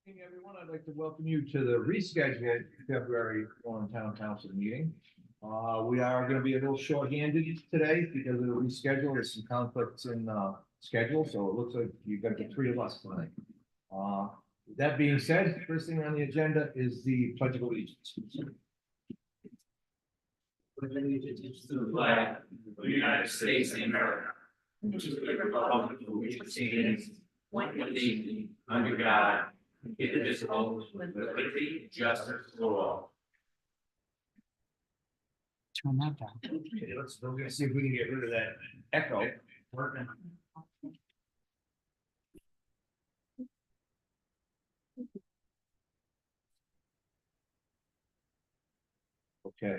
Hey everyone, I'd like to welcome you to the rescheduled February Warren Town Council meeting. We are going to be a little short-handed today because of the reschedule. There's some conflicts in schedule, so it looks like you've got the three of us tonight. That being said, first thing on the agenda is the Pledge of Allegiance. With allegiance to the flag of the United States of America, which is the republic for which it stands, one nation, under God, indivisible, with liberty and justice for all. Turn that down. Okay, we're going to see if we can get rid of that echo. Okay.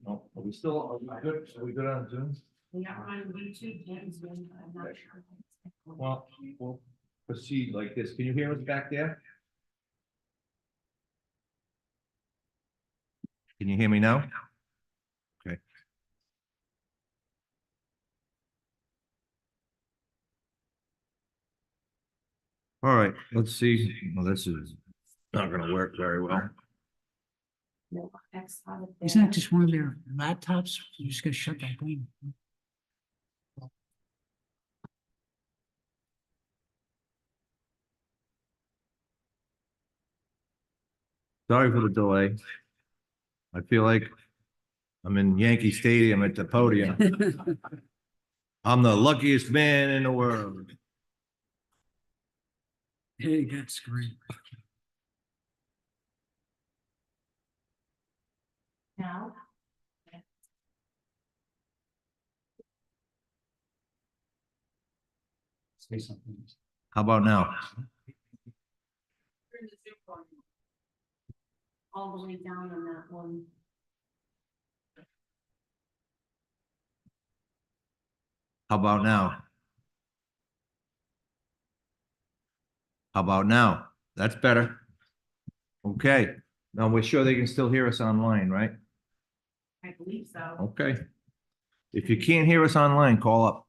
No, are we still, are we good? Are we good on Zoom? We are on YouTube and Zoom, but I'm not sure. Well, we'll proceed like this. Can you hear us back there? Can you hear me now? Okay. All right, let's see. Well, this is not gonna work very well. No, X out of Isn't there. that just one of their laptops? You're just gonna shut that thing. Sorry for the delay. I feel like I'm in Yankee Stadium at the podium. I'm the luckiest man in the world. Hey, that's great. Now, Say something. How about now? turn the Zoom volume all the way down on that one. How about now? How about now? That's better. Okay, now we're sure they can still hear us online, right? I believe so. Okay. If you can't hear us online, call up.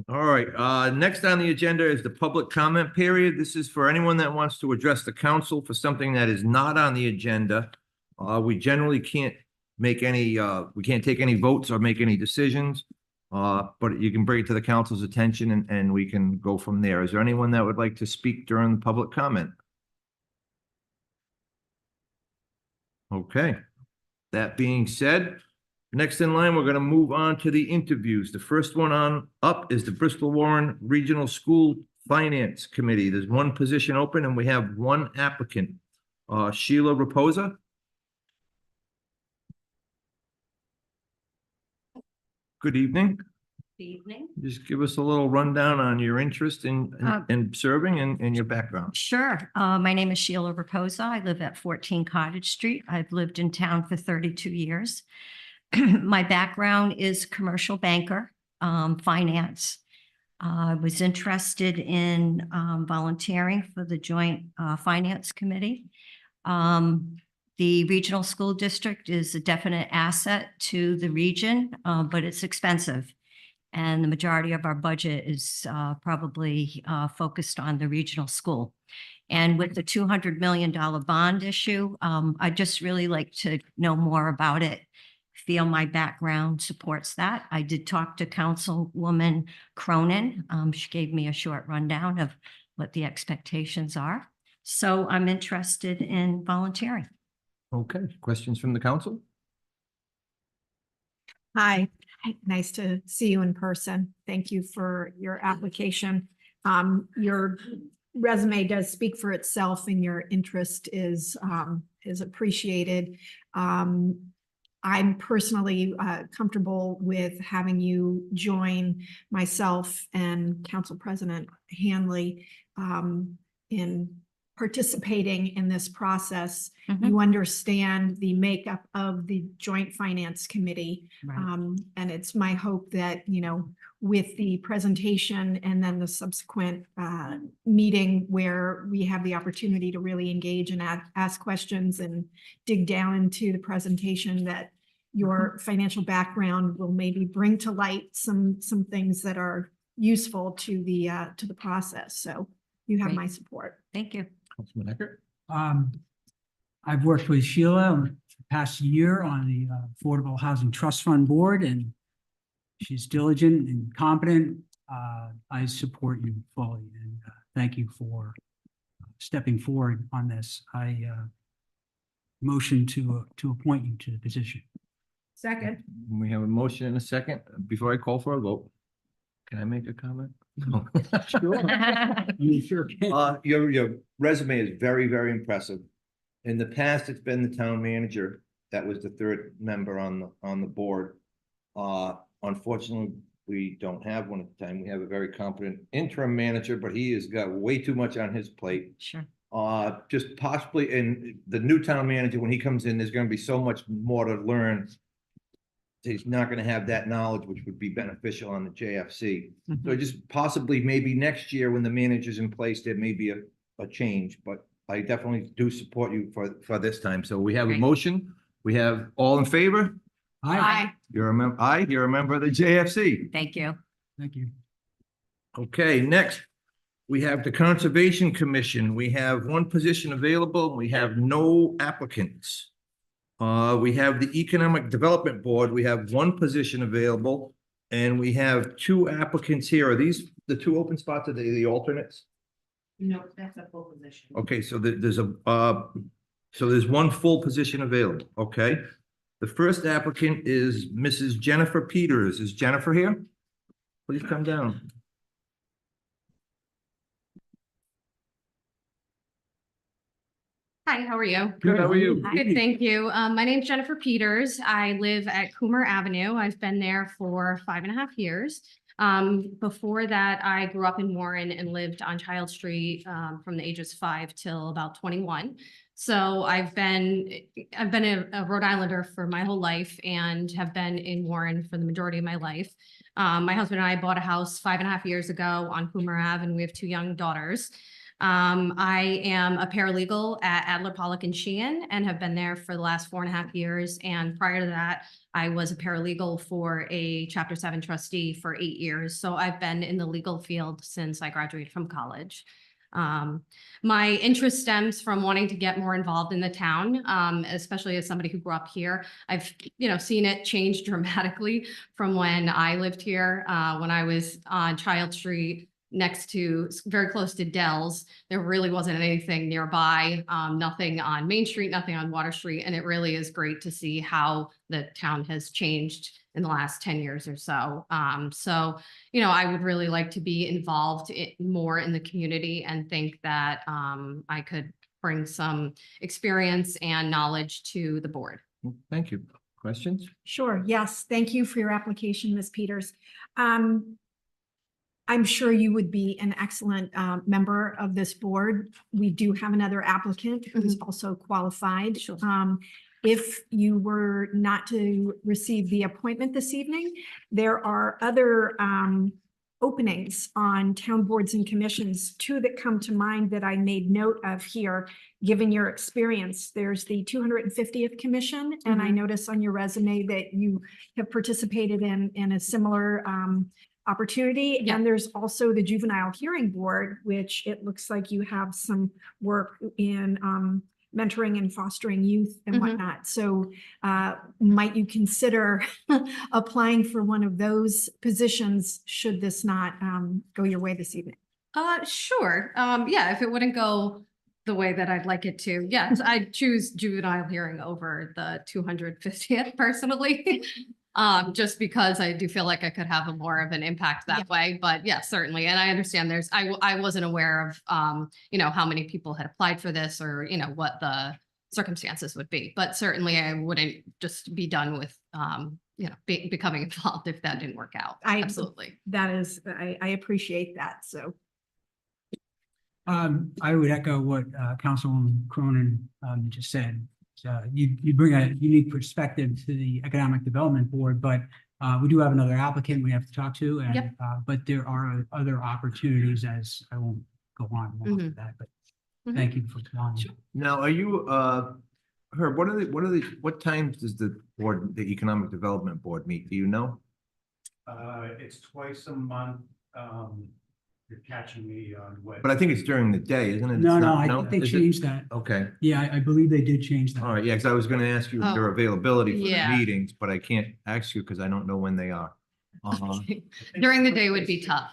All right, next on the agenda is the public comment period. This is for anyone that wants to address the council for something that is not on the agenda. We generally can't make any, we can't take any votes or make any decisions. But you can bring it to the council's attention and we can go from there. Is there anyone that would like to speak during the public comment? Okay. That being said, next in line, we're going to move on to the interviews. The first one on up is the Bristol Warren Regional School Finance Committee. There's one position open and we have one applicant, Sheila Raposa. Good evening. Good evening. Just give us a little rundown on your interest in serving and your background. Sure. My name is Sheila Raposa. I live at 14 Cottage Street. I've lived in town for 32 years. My background is commercial banker, finance. I was interested in volunteering for the Joint Finance Committee. The regional school district is a definite asset to the region, but it's expensive. And the majority of our budget is probably focused on the regional school. And with the $200 million bond issue, I'd just really like to know more about it. Feel my background supports that. I did talk to Councilwoman Cronin. She gave me a short rundown of what the expectations are. So I'm interested in volunteering. Okay, questions from the council? Hi, nice to see you in person. Thank you for your application. Your resume does speak for itself and your interest is appreciated. I'm personally comfortable with having you join myself and Council President Hanley in participating in this process. Mhm. You understand the makeup of the Joint Finance Committee. Right. And it's my hope that, you know, with the presentation and then the subsequent meeting where we have the opportunity to really engage and ask questions and dig down into the presentation, that your financial background will maybe bring to light some things that are useful to the process. So You have Great. my support. Thank you. Councilman Eckert? I've worked with Sheila for the past year on the Affordable Housing Trust Fund Board, and she's diligent and competent. I support you fully, and thank you for stepping forward on this. I motion to appoint you to the position. Second. We have a motion and a second. Before I call for a vote, can I make a comment? No. You sure can. Your resume is very, very impressive. In the past, it's been the town manager that was the third member on the board. Unfortunately, we don't have one at the time. We have a very competent interim manager, but he has got way too much on his plate. Sure. Just possibly, and the new town manager, when he comes in, there's gonna be so much more to learn. He's not gonna have that knowledge, which would be beneficial on the JFC. So just possibly maybe next year when the manager's in place, there may be a change, but I definitely do support you for this time. So we have a Great. motion. We have all in favor? Aye. You're a member, you're a member of the JFC. Thank you. Thank you. Okay, next, we have the Conservation Commission. We have one position available. We have no applicants. We have the Economic Development Board. We have one position available, and we have two applicants here. Are these the two open spots? Are they the alternates? No, that's a full position. Okay, so there's one full position available, okay? The first applicant is Mrs. Jennifer Peters. Is Jennifer here? Please come down. Hi, how are you? Good, how are you? Good, thank you. My name's Jennifer Peters. I live at Coomer Avenue. I've been there for 5.5 years. Before that, I grew up in Warren and lived on Child Street from the ages 5 till about 21. So I've been a Rhode Islander for my whole life and have been in Warren for the majority of my life. My husband and I bought a house 5.5 years ago on Coomer Ave, and we have 2 young daughters. I am a paralegal at Adler, Pollock and Sheehan and have been there for the last 4.5 years. And prior to that, I was a paralegal for a Chapter 7 trustee for 8 years. So I've been in the legal field since I graduated from college. My interest stems from wanting to get more involved in the town, especially as somebody who grew up here. I've, seen it change dramatically from when I lived here, when I was on Child Street, next to, very close to Dell's. There really wasn't anything nearby, nothing on Main Street, nothing on Water Street. And it really is great to see how the town has changed in the last 10 years or so. I would really like to be involved more in the community and think that I could bring some experience and knowledge to the board. Thank you. Questions? Sure. Yes. Thank you for your application, Ms. Peters. I'm sure you would be an excellent member of this board. We do have another applicant who's also qualified. Sure. If you were not to receive the appointment this evening, there are other openings on town boards and commissions, 2 that come to mind that I made note of here, given your experience. There's the 250th Commission, and I notice on your resume that you have participated in a similar opportunity. Yeah. And there's also the Juvenile Hearing Board, which it looks like you have some work in mentoring and fostering youth and whatnot. So might you consider applying for one of those positions should this not go your way this evening? Sure. Yeah, if it wouldn't go the way that I'd like it to, yes, I'd choose juvenile hearing over the 250th personally. Just because I do feel like I could have more of an impact that way, but yeah, certainly. And I understand I wasn't aware of, how many people had applied for this or, what the circumstances would be, but certainly I wouldn't just be done with, becoming involved if that didn't work out. Absolutely. That is, I appreciate that. So. I would echo what Councilwoman Cronin just said. You bring a unique perspective to the Economic Development Board, but we do have another applicant we have to talk to, and Yep. But there are other opportunities, as I won't go on more with that. But thank you for calling. Now, are you, Herb, what times does the Economic Development Board meet? Do you know? It's twice a month. you're catching me on what. But I think it's during the day, isn't it? It's No, not- I think they Is it? changed that. Okay, Yeah, I believe they did change that. all right, yeah, because I was gonna ask you their Oh, availability for the yeah. meetings, but I can't ask you because I don't know when they are. During the day would be tough.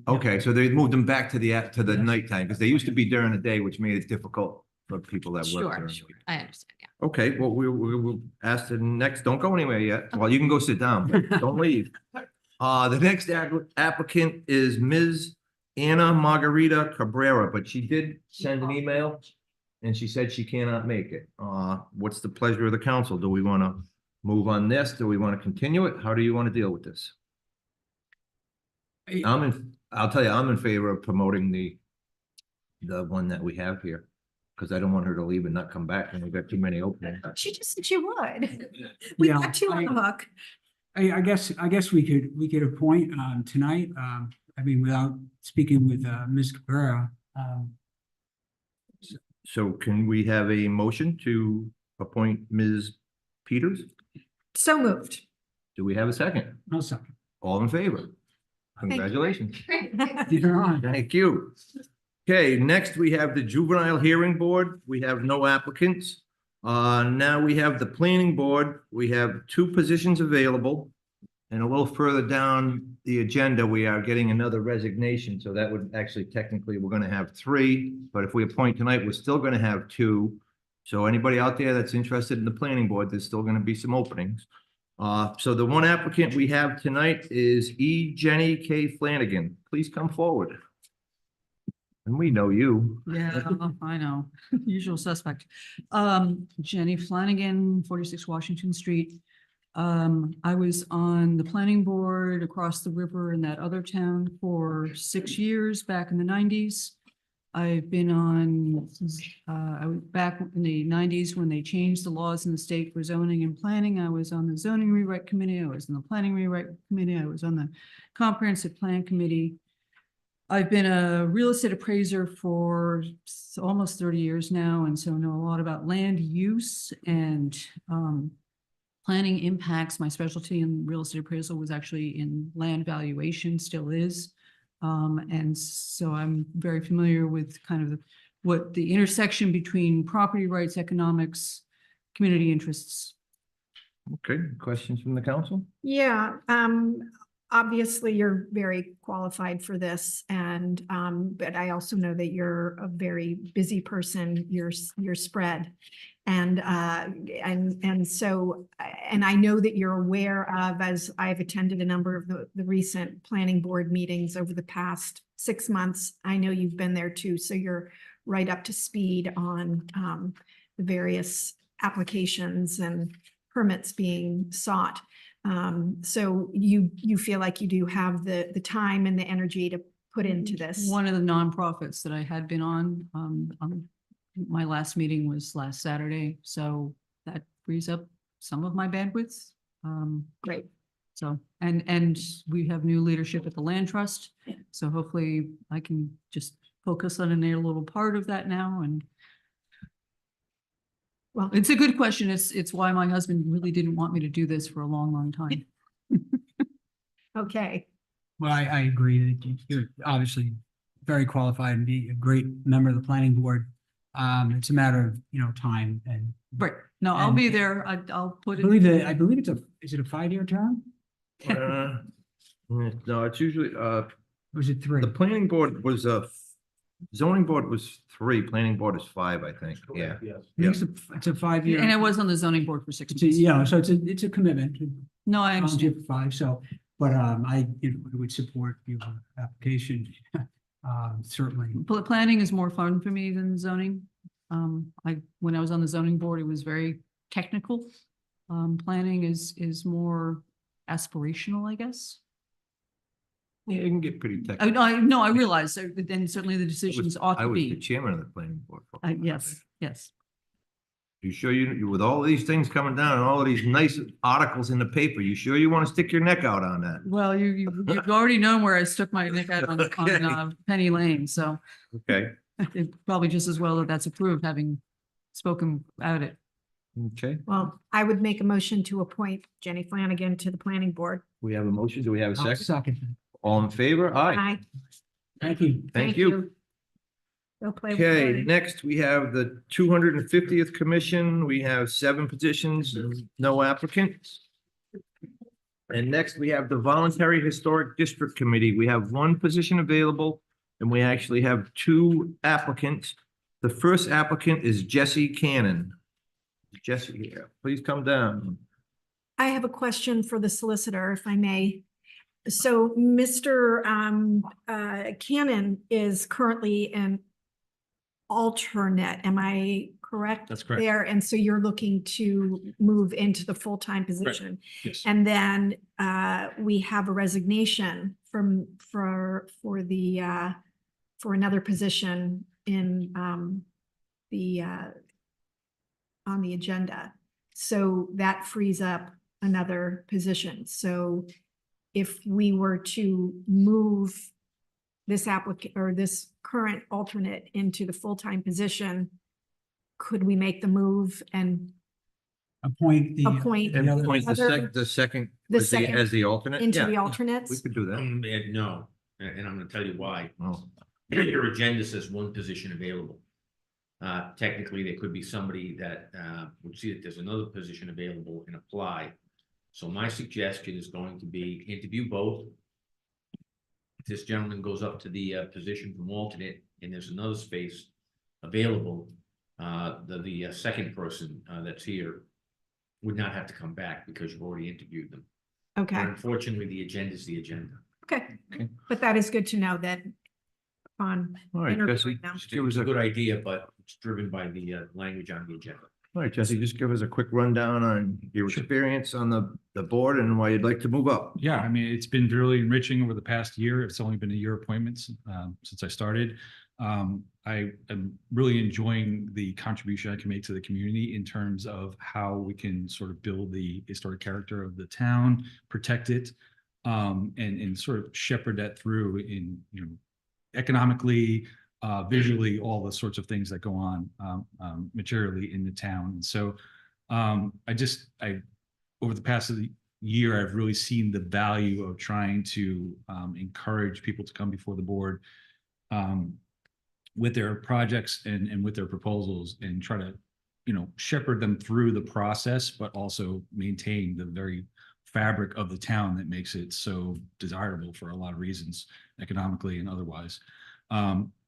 Okay, so they moved them back to the nighttime, because they used to be during the day, which made it difficult for people that work Sure, during the sure. week. I understand, yeah. Okay, well, we'll ask the next, don't go anywhere yet. Well, you can go sit down, but don't leave. The next applicant is Ms. Anna Margarita Cabrera, but she did send an email and she said she cannot make it. What's the pleasure of the council? Do we want to move on this? Do we want to continue it? How do you want to deal with this? I'll tell you, I'm in favor of promoting the one that we have here. Because I don't want her to leave and not come back and we've got too many openings. She just said she would. We Yeah, got you on the hook. I guess we could appoint, tonight, I mean, without speaking with, Ms. Cabrera. So can we have a motion to appoint Ms. Peters? So moved. Do we have a second? I'll second. All in favor? you. Congratulations. You're on. Thank you. Okay, next we have the Juvenile Hearing Board. We have no applicants. Now we have the Planning Board. We have 2 positions available. And a little further down the agenda, we are getting another resignation. So that would actually technically, we're going to have 3. But if we appoint tonight, we're still going to have 2. So anybody out there that's interested in the Planning Board, there's still going to be some openings. So the one applicant we have tonight is E. Jenny K. Flanagan. Please come forward. And we know you. Yeah, I know, usual suspect. Jenny Flanagan, 46 Washington Street. I was on the planning board across the river in that other town for 6 years back in the 90s. I've been on, I was back in the 90s when they changed the laws in the state for zoning and planning. I was on the zoning rewrite committee. I was in the planning rewrite committee. I was on the comprehensive plan committee. I've been a real estate appraiser for almost 30 years now, and so know a lot about land use and planning impacts. My specialty in real estate appraisal was actually in land valuation, still is. And so I'm very familiar with kind of what the intersection between property rights, economics, community interests. Okay, questions from the council? Yeah, obviously you're very qualified for this and, but I also know that you're a very busy person, you're spread. And so, and I know that you're aware of, as I've attended a number of the recent planning board meetings over the past 6 months. I know you've been there too, so you're right up to speed on, the various applications and permits being sought. So you feel like you do have the time and the energy to put into this. One of the nonprofits that I had been on my last meeting was last Saturday, so that frees up some of my bandwidth. Great. So, and we have new leadership at the Land Trust, so hopefully I can just focus on a little part of that now. And Well, it's a good question. It's why my husband really didn't want me to do this for a long, long time. okay. Well, I agree that you're obviously very qualified and be a great member of the planning board. It's a matter of, time and. Right. No, I'll be And- there. I'll put I it. believe is it a 5-year term? No, it's usually, Or is it 3? the planning board was zoning board was 3, planning board is 5, I think, yeah. I think it's a 5-year. And I was on the zoning board for 6 It's months. so it's a commitment to No, I volunteer understand. for 5, so, but, I would support your application. Certainly. Planning is more fun for me than zoning. When I was on the zoning board, it was very technical. Planning is more aspirational, I guess. Yeah, it can get pretty I, technical. I realize, and certainly the decisions ought I to was the be. chairman of the planning board. Yes, yes. You sure you, with all of these things coming down and all of these nice articles in the paper, you sure you want to stick your neck out on that? Well, you've already known where I stuck my neck out Okay. on Penny Lane, so Okay, it's probably just as well that that's approved, having spoken about it. okay. Well, I would make a motion to appoint Jenny Flanagan to the planning board. We have a motion. Do we have a I'll second? second. All in favor? Aye. Aye. Thank you. Thank you. Go play with Okay, Lori. next we have the 250th Commission. We have 7 positions, no applicants. And next we have the Voluntary Historic District Committee. We have 1 position available and we actually have 2 applicants. The first applicant is Jesse Cannon. Jesse here, please come down. I have a question for the solicitor, if I may. So Mr. Cannon is currently an alternate, am I correct? That's correct. There, and so you're looking to move into the full-time position. Yes. And then we have a resignation for another position in on the agenda. So that frees up another position. So if we were to move this applicant or this current alternate into the full-time position, could we make the move and Appoint the. Appoint- And other- appoint the Other- second The as the, second as the alternate? into Yeah, the We alternates? could do that. No, and I'm gonna tell you why. Oh, Your agenda says 1 position available. Technically, there could be somebody that would see that there's another position available and apply. So my suggestion is going to be interview both. If this gentleman goes up to the position from alternate and there's another space available, the second person that's here would not have to come back because you've already interviewed them. But Okay, unfortunately, the agenda is the agenda. okay. Okay. But that is good to know that on all right, Jesse, interviewing them. just give us It's a a, good idea, but it's driven by the language on the agenda. all right, Jesse, just give us a quick rundown on your experience on the board and why you'd like to move up. Yeah, I mean, it's been really enriching over the past year. It's only been a year appointments since I started. I am really enjoying the contribution I can make to the community in terms of how we can sort of build the historic character of the town, protect it, and sort of shepherd that through in, economically, visually, all the sorts of things that go on materially in the town. And so over the past year, I've really seen the value of trying to encourage people to come before the board with their projects and with their proposals and try to, shepherd them through the process, but also maintain the very fabric of the town that makes it so desirable for a lot of reasons, economically and otherwise.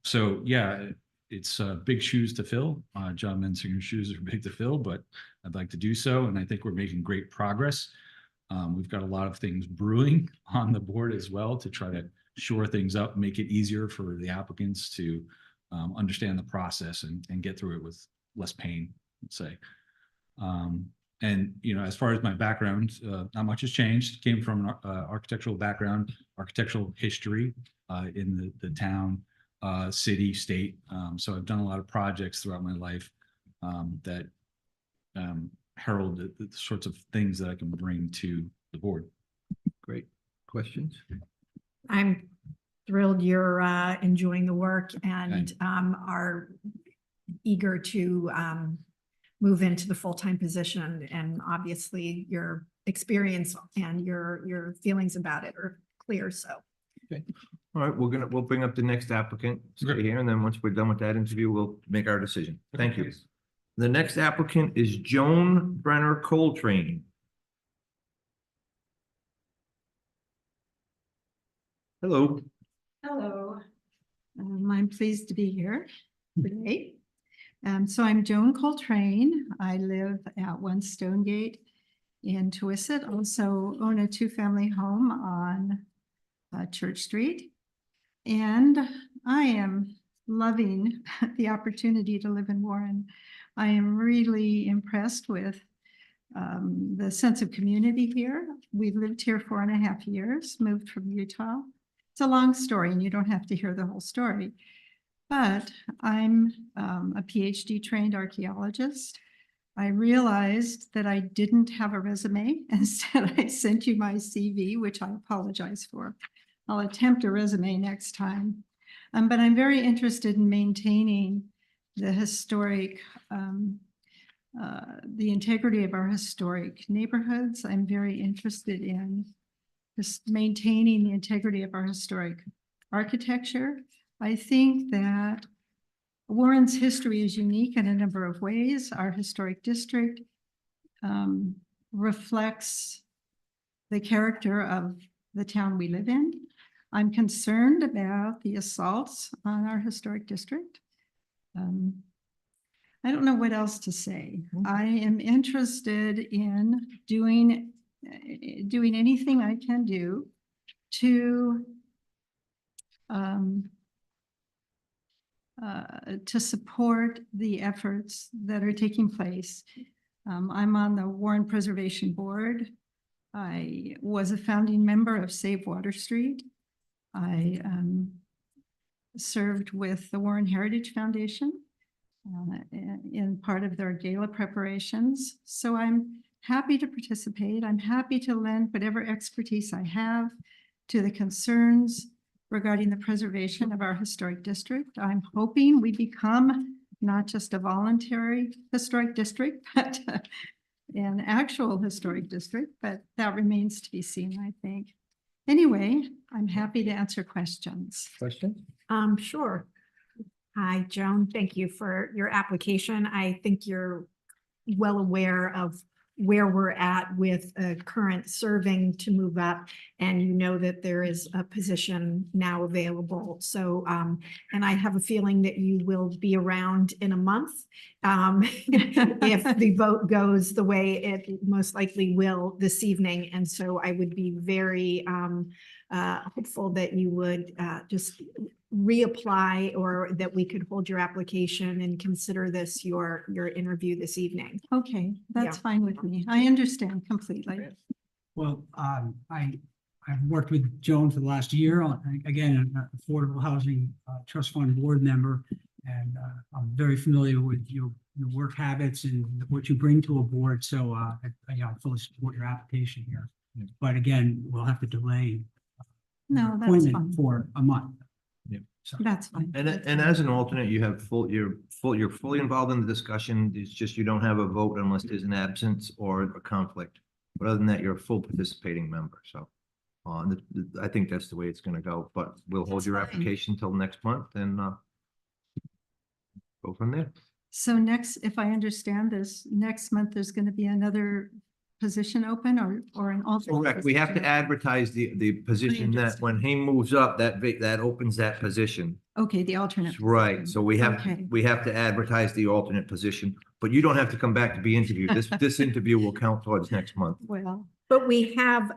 So yeah, it's big shoes to fill. John Mensinger's shoes are big to fill, but I'd like to do so. And I think we're making great progress. We've got a lot of things brewing on the board as well to try to shore things up, make it easier for the applicants to understand the process and get through it with less pain, let's say. And, as far as my background, not much has changed. Came from an architectural background, architectural history in the town, city, state. So I've done a lot of projects throughout my life that herald the sorts of things that I can bring to the board. Great. Questions? I'm thrilled you're enjoying the work and are eager to move into the full-time position. And obviously your experience and your feelings about it are clear, so. All right, we'll bring up the next applicant Okay. here, and then once we're done with that interview, we'll make our decision. Thank you. The next applicant is Joan Brenner Coltrane. Hello. Hello. I'm pleased to be here today. So I'm Joan Coltrane. I live at 1 Stonegate in Tuisset. Also own a 2-family home on Church Street. And I am loving the opportunity to live in Warren. I am really impressed with the sense of community here. We've lived here 4.5 years, moved from Utah. It's a long story and you don't have to hear the whole story, but I'm a PhD trained archaeologist. I realized that I didn't have a resume. Instead, I sent you my CV, which I apologize for. I'll attempt a resume next time. But I'm very interested in maintaining the historic, the integrity of our historic neighborhoods. I'm very interested in just maintaining the integrity of our historic architecture. I think that Warren's history is unique in a number of ways. Our historic district reflects the character of the town we live in. I'm concerned about the assaults on our historic district. I don't know what else to say. I am interested in doing anything I can do to support the efforts that are taking place. I'm on the Warren Preservation Board. I was a founding member of Save Water Street. I served with the Warren Heritage Foundation in part of their gala preparations. So I'm happy to participate. I'm happy to lend whatever expertise I have to the concerns regarding the preservation of our historic district. I'm hoping we become not just a voluntary historic district, but an actual historic district, but that remains to be seen, I think. Anyway, I'm happy to answer questions. Question? Sure. Hi, Joan. Thank you for your application. I think you're well aware of where we're at with current serving to move up, and you know that there is a position now available. So, and I have a feeling that you will be around in a month if the vote goes the way it most likely will this evening. And so I would be very hopeful that you would just reapply, or that we could hold your application and consider this your interview this evening. Okay, that's Yeah. fine with me. I understand completely. Well, I've worked with Joan for the last year on, again, an Affordable Housing Trust Fund board member. And I'm very familiar with your work habits and what you bring to a board. So I fully support your application here. But again, we'll have to delay No, your that's appointment fine. for a month. Yeah. So, That's fine. And That's and fine. as an alternate, you're fully involved in the discussion. It's just you don't have a vote unless there's an absence or a conflict. But other than that, you're a full participating member. So I think that's the way it's gonna go, but we'll hold That's your fine. application till next month and go from there. So next, if I understand this, next month, there's going to be another position open or an alternate? Correct. We have to position? advertise the position that when he moves up, that opens that position. Okay, the alternate. Right, position. so we Okay. have to advertise the alternate position, but you don't have to come back to be interviewed. This interview will count towards next month. Well, But we have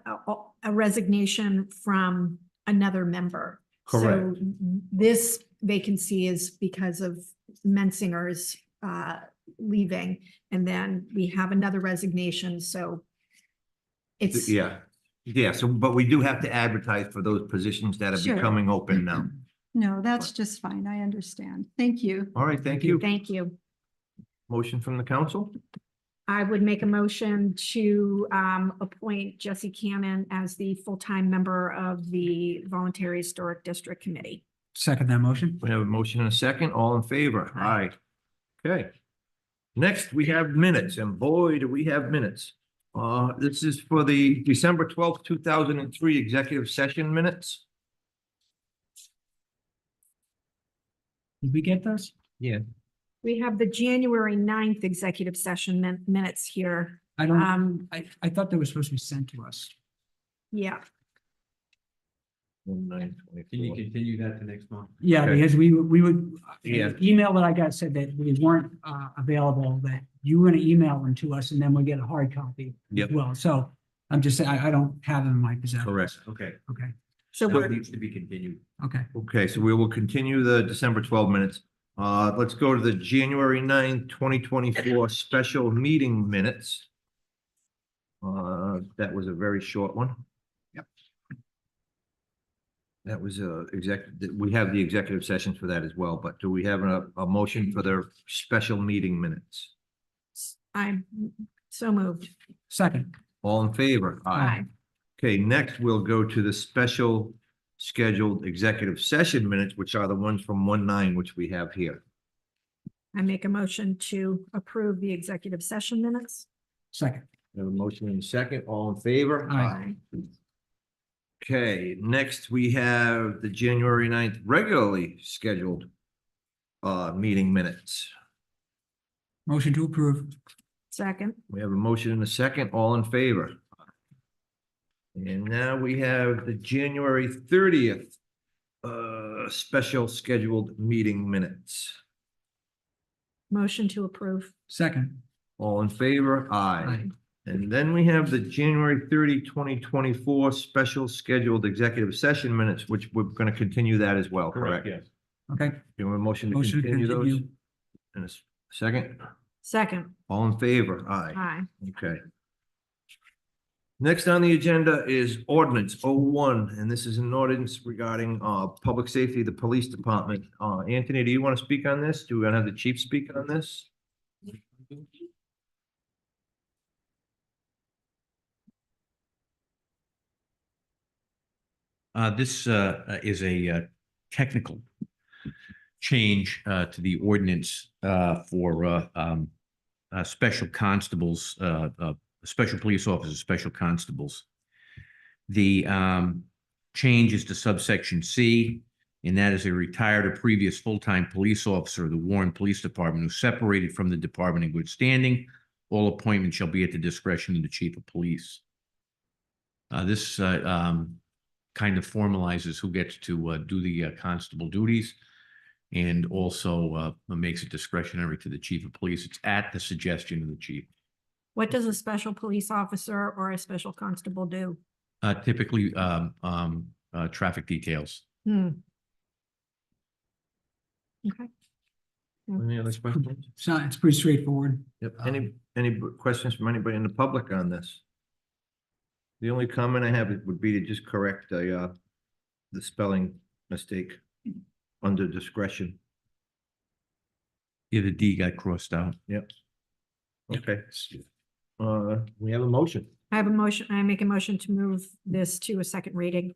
a resignation from another member. Correct. So this vacancy is because of Mensinger's leaving, and then we have another resignation, so it's. Yeah, so, but we do have to advertise for those positions that are Sure. becoming open now. no, that's just fine. I understand. Thank you. All right, thank you. Thank you. Motion from the council? I would make a motion to appoint Jesse Cannon as the full-time member of the Voluntary Historic District Committee. second that motion. We have a motion and a second. All in favor? Aye. Okay. Next, we have minutes, and boy, do we have minutes. This is for the December 12th, 2003 executive session minutes. Did we get those? Yeah. We have the January 9th executive session minutes here. I don't, Um, I thought they were supposed to be sent to us. yeah, Can you continue that to next month? Yeah, Okay. because we would, Yeah. the email that I got said that we weren't available, that you were gonna email them to us and then we'll get a hard copy. as Yep. Well, so I'm just saying, I don't have them in my possession. Correct. Okay, Okay, so that we're, needs to be continued. okay. Okay, so we will continue the December 12 minutes. Let's go to the January 9th, 2024 special meeting minutes. That was a very short one. Yep. That was we have the executive sessions for that as well, but do we have a motion for their special meeting minutes? I'm so moved. Second, All in favor? Aye. Okay, next we'll go to the special scheduled executive session minutes, which are the ones from 1/9, which we have here. I make a motion to approve the executive session minutes. second. We have a motion and a second. All in favor? Aye. Okay, next we have the January 9th regularly scheduled meeting minutes. Motion to approve. Second. We have a motion and a second, all in favor. And now we have the January 30th special scheduled meeting minutes. Motion to approve. Second. All in favor? Aye. Aye. And then we have the January 30, 2024 special scheduled executive session minutes, which we're going to continue that as well, correct? Yes. Okay. You have a motion to Motion to continue those? continue. And a second? Second. All in favor? Aye. Aye. Okay. Next on the agenda is ordinance 01, and this is an ordinance regarding public safety, the police department. Anthony, do you want to speak on this? Do we want to have the chief speak on this? This is a technical change to the ordinance for special constables, special police officers, special constables. The change is to subsection C, and that is a retired or previous full-time police officer of the Warren Police Department who separated from the department in good standing. All appointments shall be at the discretion of the chief of police. This kind of formalizes who gets to do the constable duties, and also makes it discretionary to the chief of police. It's at the suggestion of the chief. What does a special police officer or a special constable do? Typically, traffic details. Hmm. Okay. Any other questions? So it's pretty straightforward. Yep. Any questions from anybody in the public on this? The only comment I have would be to just correct the spelling mistake under discretion. Yeah, the D got crossed out. Yep. Okay. We have a motion. I have a motion, I make a motion to move this to a second reading.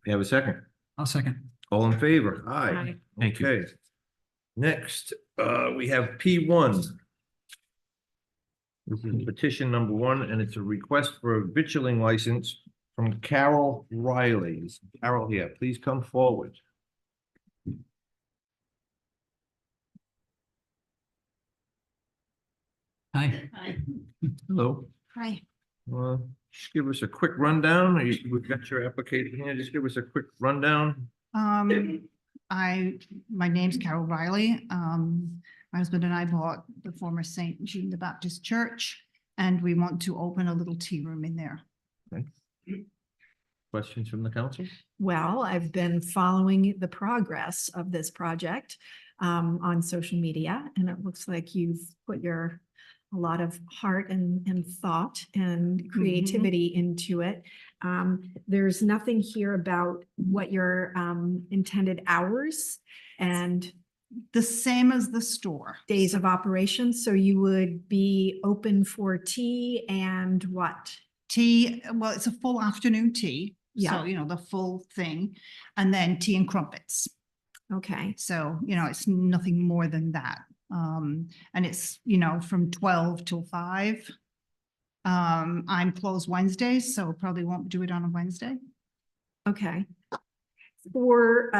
We have a second. I'll second. All in favor? Aye. Aye. Thank you. Okay. Next, we have P1. This is petition number 1, and it's a request for a vitrilling license from Carol Riley. Is Carol here, please come forward. Aye. Hello. Hi. Just give us a quick rundown. We've got your application here. Just give us a quick rundown. My name's Carol Riley. My husband and I bought the former St. Jean the Baptist Church, and we want to open a little tea room in there. Questions from the council? Well, I've been following the progress of this project on social media, and it looks like you've put a lot of heart and thought and creativity into it. There's nothing here about what your intended hours and The same as the store. days of operation. So you would be open for tea and what? Tea, well, it's a full afternoon tea. Yeah. So, the full thing, and then tea and crumpets. Okay, So, it's nothing more than that. And it's, from 12 till 5. I'm closed Wednesdays, so probably won't do it on a Wednesday. okay. For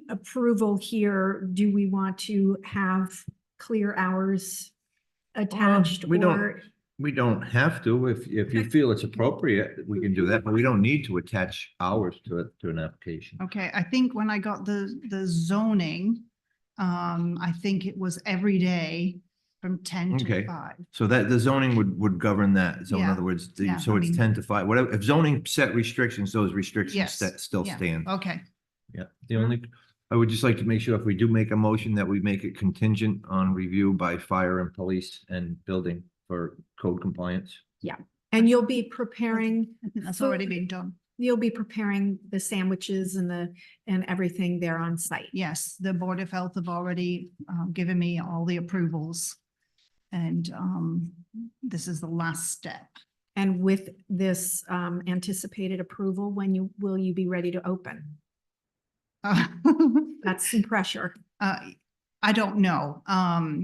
approval here, do we want to have clear hours attached? we don't- or- We don't have to. If you feel it's appropriate, we can do that, but we don't need to attach hours to it, to an application. Okay, I think when I got the zoning, I think it was every day from 10 Okay. to 5. So that the zoning would govern that. So in Yeah. other words, Yeah, so I it's mean- 10 to 5, whatever. If zoning set restrictions, those restrictions Yes. still Yeah. stand. Okay, Yeah, the only, I would just like to make sure if we do make a motion that we make it contingent on review by fire and police and building for code compliance. And you'll be preparing, I think that's So- already been done. you'll be preparing the sandwiches and everything there on site. Yes, the Board of Health have already given me all the approvals. And this is the last step. And with this anticipated approval, will you be ready to open? That's some pressure. I don't know.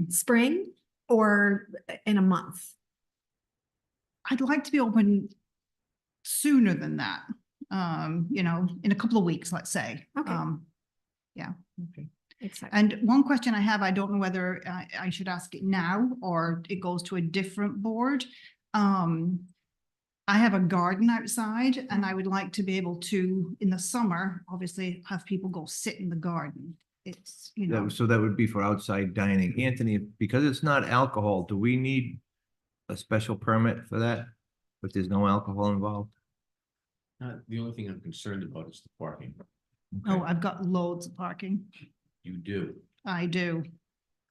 Spring or in a month? I'd like to be open sooner than that. in a couple of weeks, let's say. Okay. Yeah. Excited. And one question I have, I don't know whether I should ask it now or it goes to a different board. I have a garden outside and I would like to be able to, in the summer, obviously have people go sit in the garden. It's, So that would be for outside dining. Anthony, because it's not alcohol, do we need a special permit for that? If there's no alcohol involved? The only thing I'm concerned about is the parking. oh, I've got loads of parking. You do, I do.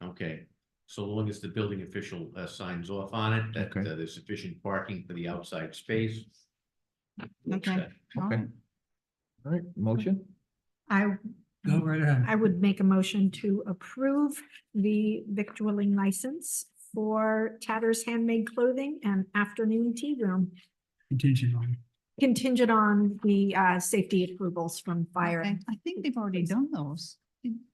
okay. So long as the building official signs off on it, that Okay. there's sufficient parking for the outside space. Okay. All Okay. right. All right, motion? I Go right ahead. I would make a motion to approve the victualling license for Tatter's Handmade Clothing and Afternoon Tea Room, Contingent on. contingent on the safety approvals from fire. Okay, I think they've already done those.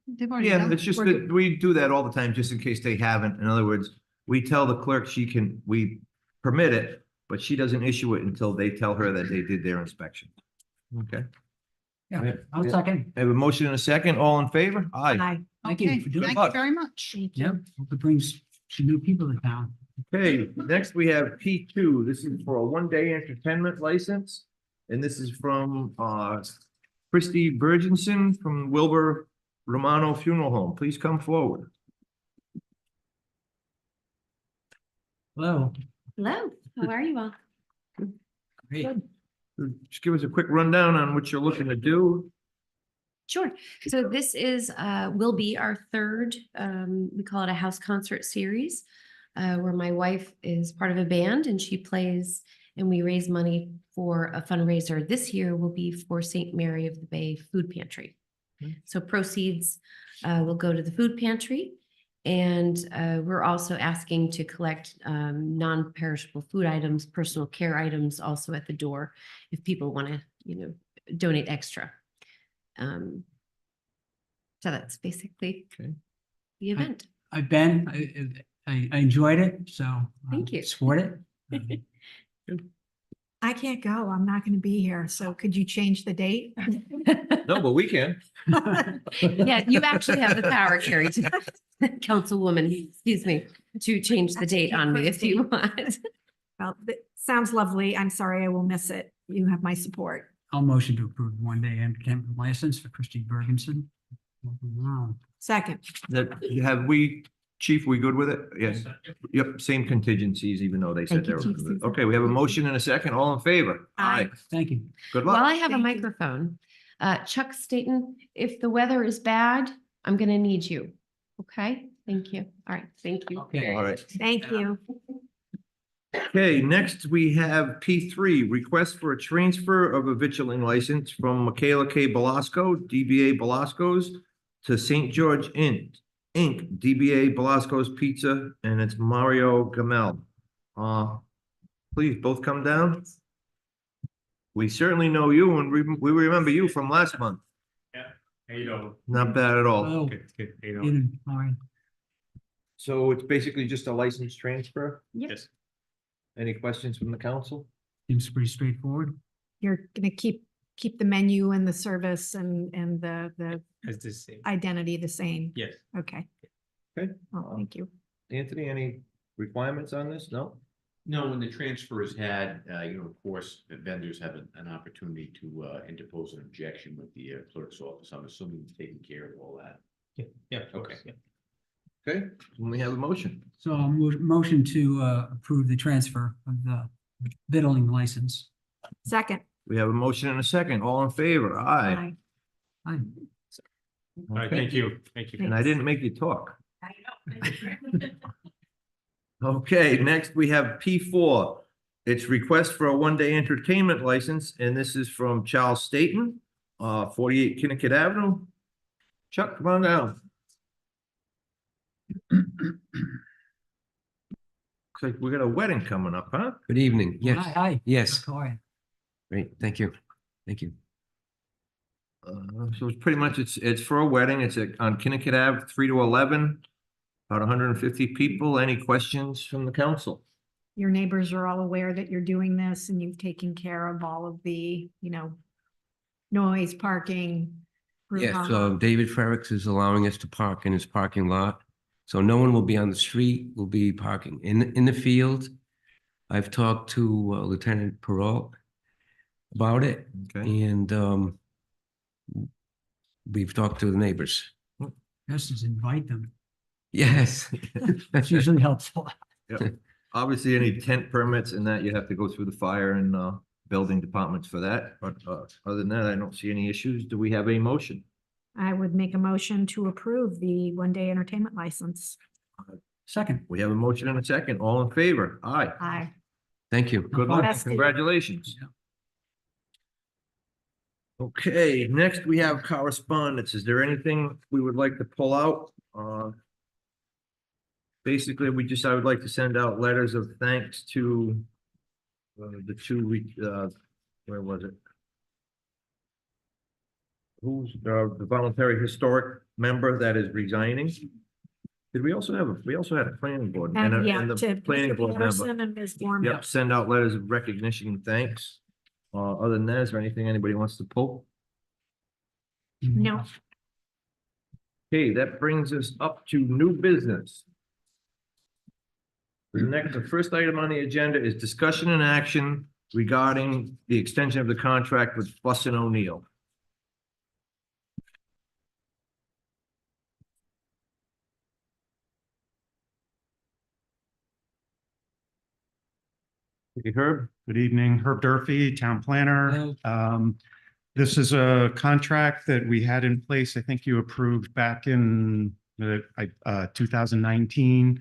They've already Yeah, done. it's just We're that we do that all the time, just in case they haven't. In other words, we tell the clerk we permit it, but she doesn't issue it until they tell her that they did their inspection. Okay, Yeah, I'll second. I have a motion and a second. All in favor? Aye. Aye. Thank you Okay, for doing thank it. you very much. Thank Yep, you. hope it brings some new people to town. Okay, next we have P2. This is for a one-day entertainment license. And this is from Christy Bergensen from Wilbur Romano Funeral Home. Please come forward. Hello. Hello, how are you all? Great. Just give us a quick rundown on what you're looking to do. Sure. So this is, will be our third, we call it a house concert series, where my wife is part of a band and she plays and we raise money for a fundraiser. This year will be for St. Mary of the Bay Food Pantry. So proceeds will go to the food pantry. And we're also asking to collect non-perishable food items, personal care items also at the door if people want to, donate extra. So that's basically Okay. the event. I've been, I enjoyed it, so. Thank you. Support it. I can't go. I'm not going to be here. So could you change the date? No, but we can. Yeah, you actually have the power, Carrie, to Councilwoman, excuse me, to change the date on me if you want. Well, that sounds lovely. I'm sorry, I will miss it. You have my support. I'll motion to approve the one-day entertainment license for Christy Bergensen. Wow. Second. Chief, we good with it? Yes. Yep, same contingencies, even though they said Thank they you, were. Chief good. Susan. Okay, we have a motion and a second. All in favor? Aye. Thank you. Good While luck. I have a Thank you. microphone, Chuck Staten, if the weather is bad, I'm going to need you. Okay, thank you. All right, thank you. Okay. All right. Thank you. Okay, next we have P3, request for a transfer of a vitrilling license from Michaela K. Belasco, DBA Belasco's, to St. George Inc., DBA Belasco's Pizza, and it's Mario Gamel. Please both come down. We certainly know you and we remember you from last month. How you doing? Not bad at all. Hello. Good, good. How you doing? All right. So it's basically just a license transfer? Yes. Any questions from the council? Seems pretty straightforward. You're going to keep the menu and the service and the As the same. identity the same. Yes. Okay. Okay. Oh, thank you. Anthony, any requirements on this? No? No, when the transfer is had, of course, the vendors have an opportunity to interpose an objection with the clerk's office. I'm assuming you've taken care of all that. Yeah. Okay. Yeah. Okay, we have a motion. So I'll motion to approve the transfer of the vittling license. Second. We have a motion and a second. All in favor? Aye. Aye. All right, Okay. thank you. Thank you. And I didn't make you talk. Okay, next we have P4. It's request for a one-day entertainment license, and this is from Charles Staten, 48 Kinnicut Avenue. Chuck, come on down. Looks like we got a wedding coming up, huh? Good evening. Yes, Hi. yes. How are you? Great. Thank you. Thank you. So it's pretty much, it's for a wedding. It's on Kinnicut Ave, 3 to 11, about 150 people. Any questions from the council? Your neighbors are all aware that you're doing this and you've taken care of all of the, noise, parking. Yes, brouhaha. David Frericks is allowing us to park in his parking lot. So no one will be on the street, will be parking in the field. I've talked to Lieutenant Peralt about it, Okay. and we've talked to the neighbors. Best is invite them. Yes. That's usually helpful. Yep. Obviously, any tent permits and that you have to go through the fire and building departments for that. But other than that, I don't see any issues. Do we have a motion? I would make a motion to approve the one-day entertainment license. Second. We have a motion and a second. All in favor? Aye. Aye. Thank you. Good luck. Best. Congratulations. Okay, next we have correspondence. Is there anything we would like to pull out? Basically, I would like to send out letters of thanks to the two, where was it? Who's the voluntary historic member that is resigning? Did we also had a planning board And yeah, and to the planning Mr. board member. Patterson and Ms. Gorman. Yep, send out letters of recognition and thanks. Other than that, is there anything anybody wants to pull? No, Okay, that brings us up to new business. The first item on the agenda is discussion and action regarding the extension of the contract with Fuss and O'Neill. Okay, Herb? Good evening, Herb Durfee, Town Planner. This is a contract that we had in place. I think you approved back in 2019.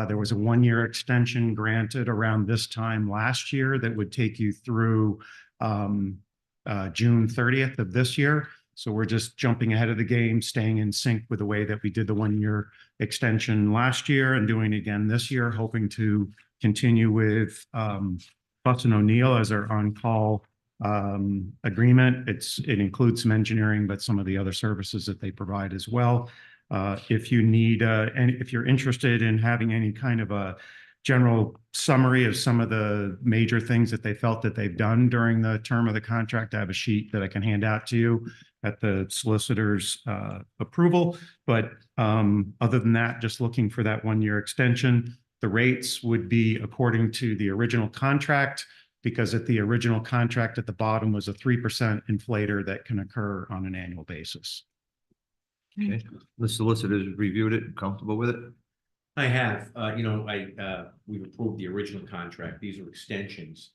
There was a one-year extension granted around this time last year that would take you through June 30th of this year. So we're just jumping ahead of the game, staying in sync with the way that we did the one-year extension last year and doing it again this year, hoping to continue with Fuss and O'Neill as our on-call agreement. It includes some engineering, but some of the other services that they provide as well. If you need, and if you're interested in having any kind of a general summary of some of the major things that they felt that they've done during the term of the contract, I have a sheet that I can hand out to you at the solicitor's approval. But other than that, just looking for that one-year extension. The rates would be according to the original contract, because at the original contract at the bottom was a 3% inflator that can occur on an annual basis. Okay, the solicitors reviewed it, comfortable with it? I have, we've approved the original contract. These are extensions.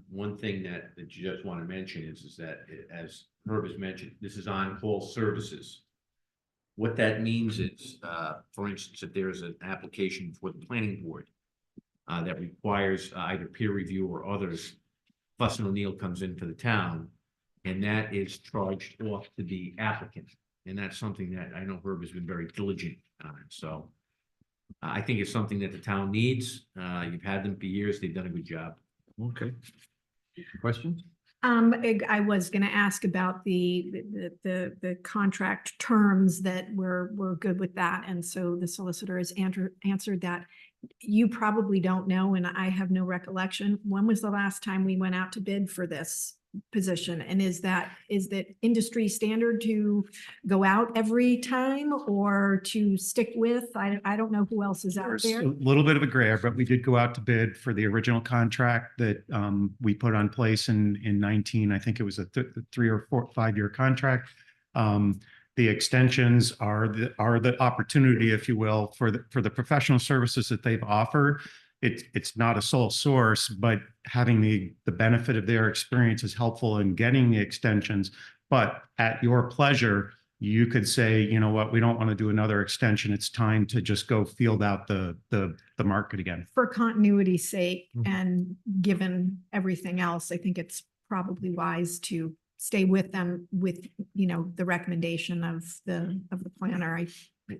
One thing that you just want to mention is that, as Herb has mentioned, this is on-call services. What that means is, for instance, if there's an application for the planning board that requires either peer review or others, Fuss and O'Neill comes into the town, and that is charged off to the applicant. And that's something that I know Herb has been very diligent on. So I think it's something that the town needs. You've had them for years. They've done a good job. Okay. Questions? I was gonna ask about the contract terms that we're good with that. And so the solicitor has answered that. You probably don't know, and I have no recollection. When was the last time we went out to bid for this position? And is that industry standard to go out every time or to stick with? I don't know who else is out There's there. a little bit of a gray area, but we did go out to bid for the original contract that we put on place in 19. I think it was a 3 or 4, 5-year contract. The extensions are the opportunity, if you will, for the professional services that they've offered. It's not a sole source, but having the benefit of their experience is helpful in getting the extensions. But at your pleasure, you could say, you know what, we don't want to do another extension. It's time to just go field out the market again. For continuity's sake, and given everything else, I think it's probably wise to stay with them with, the recommendation of the planner.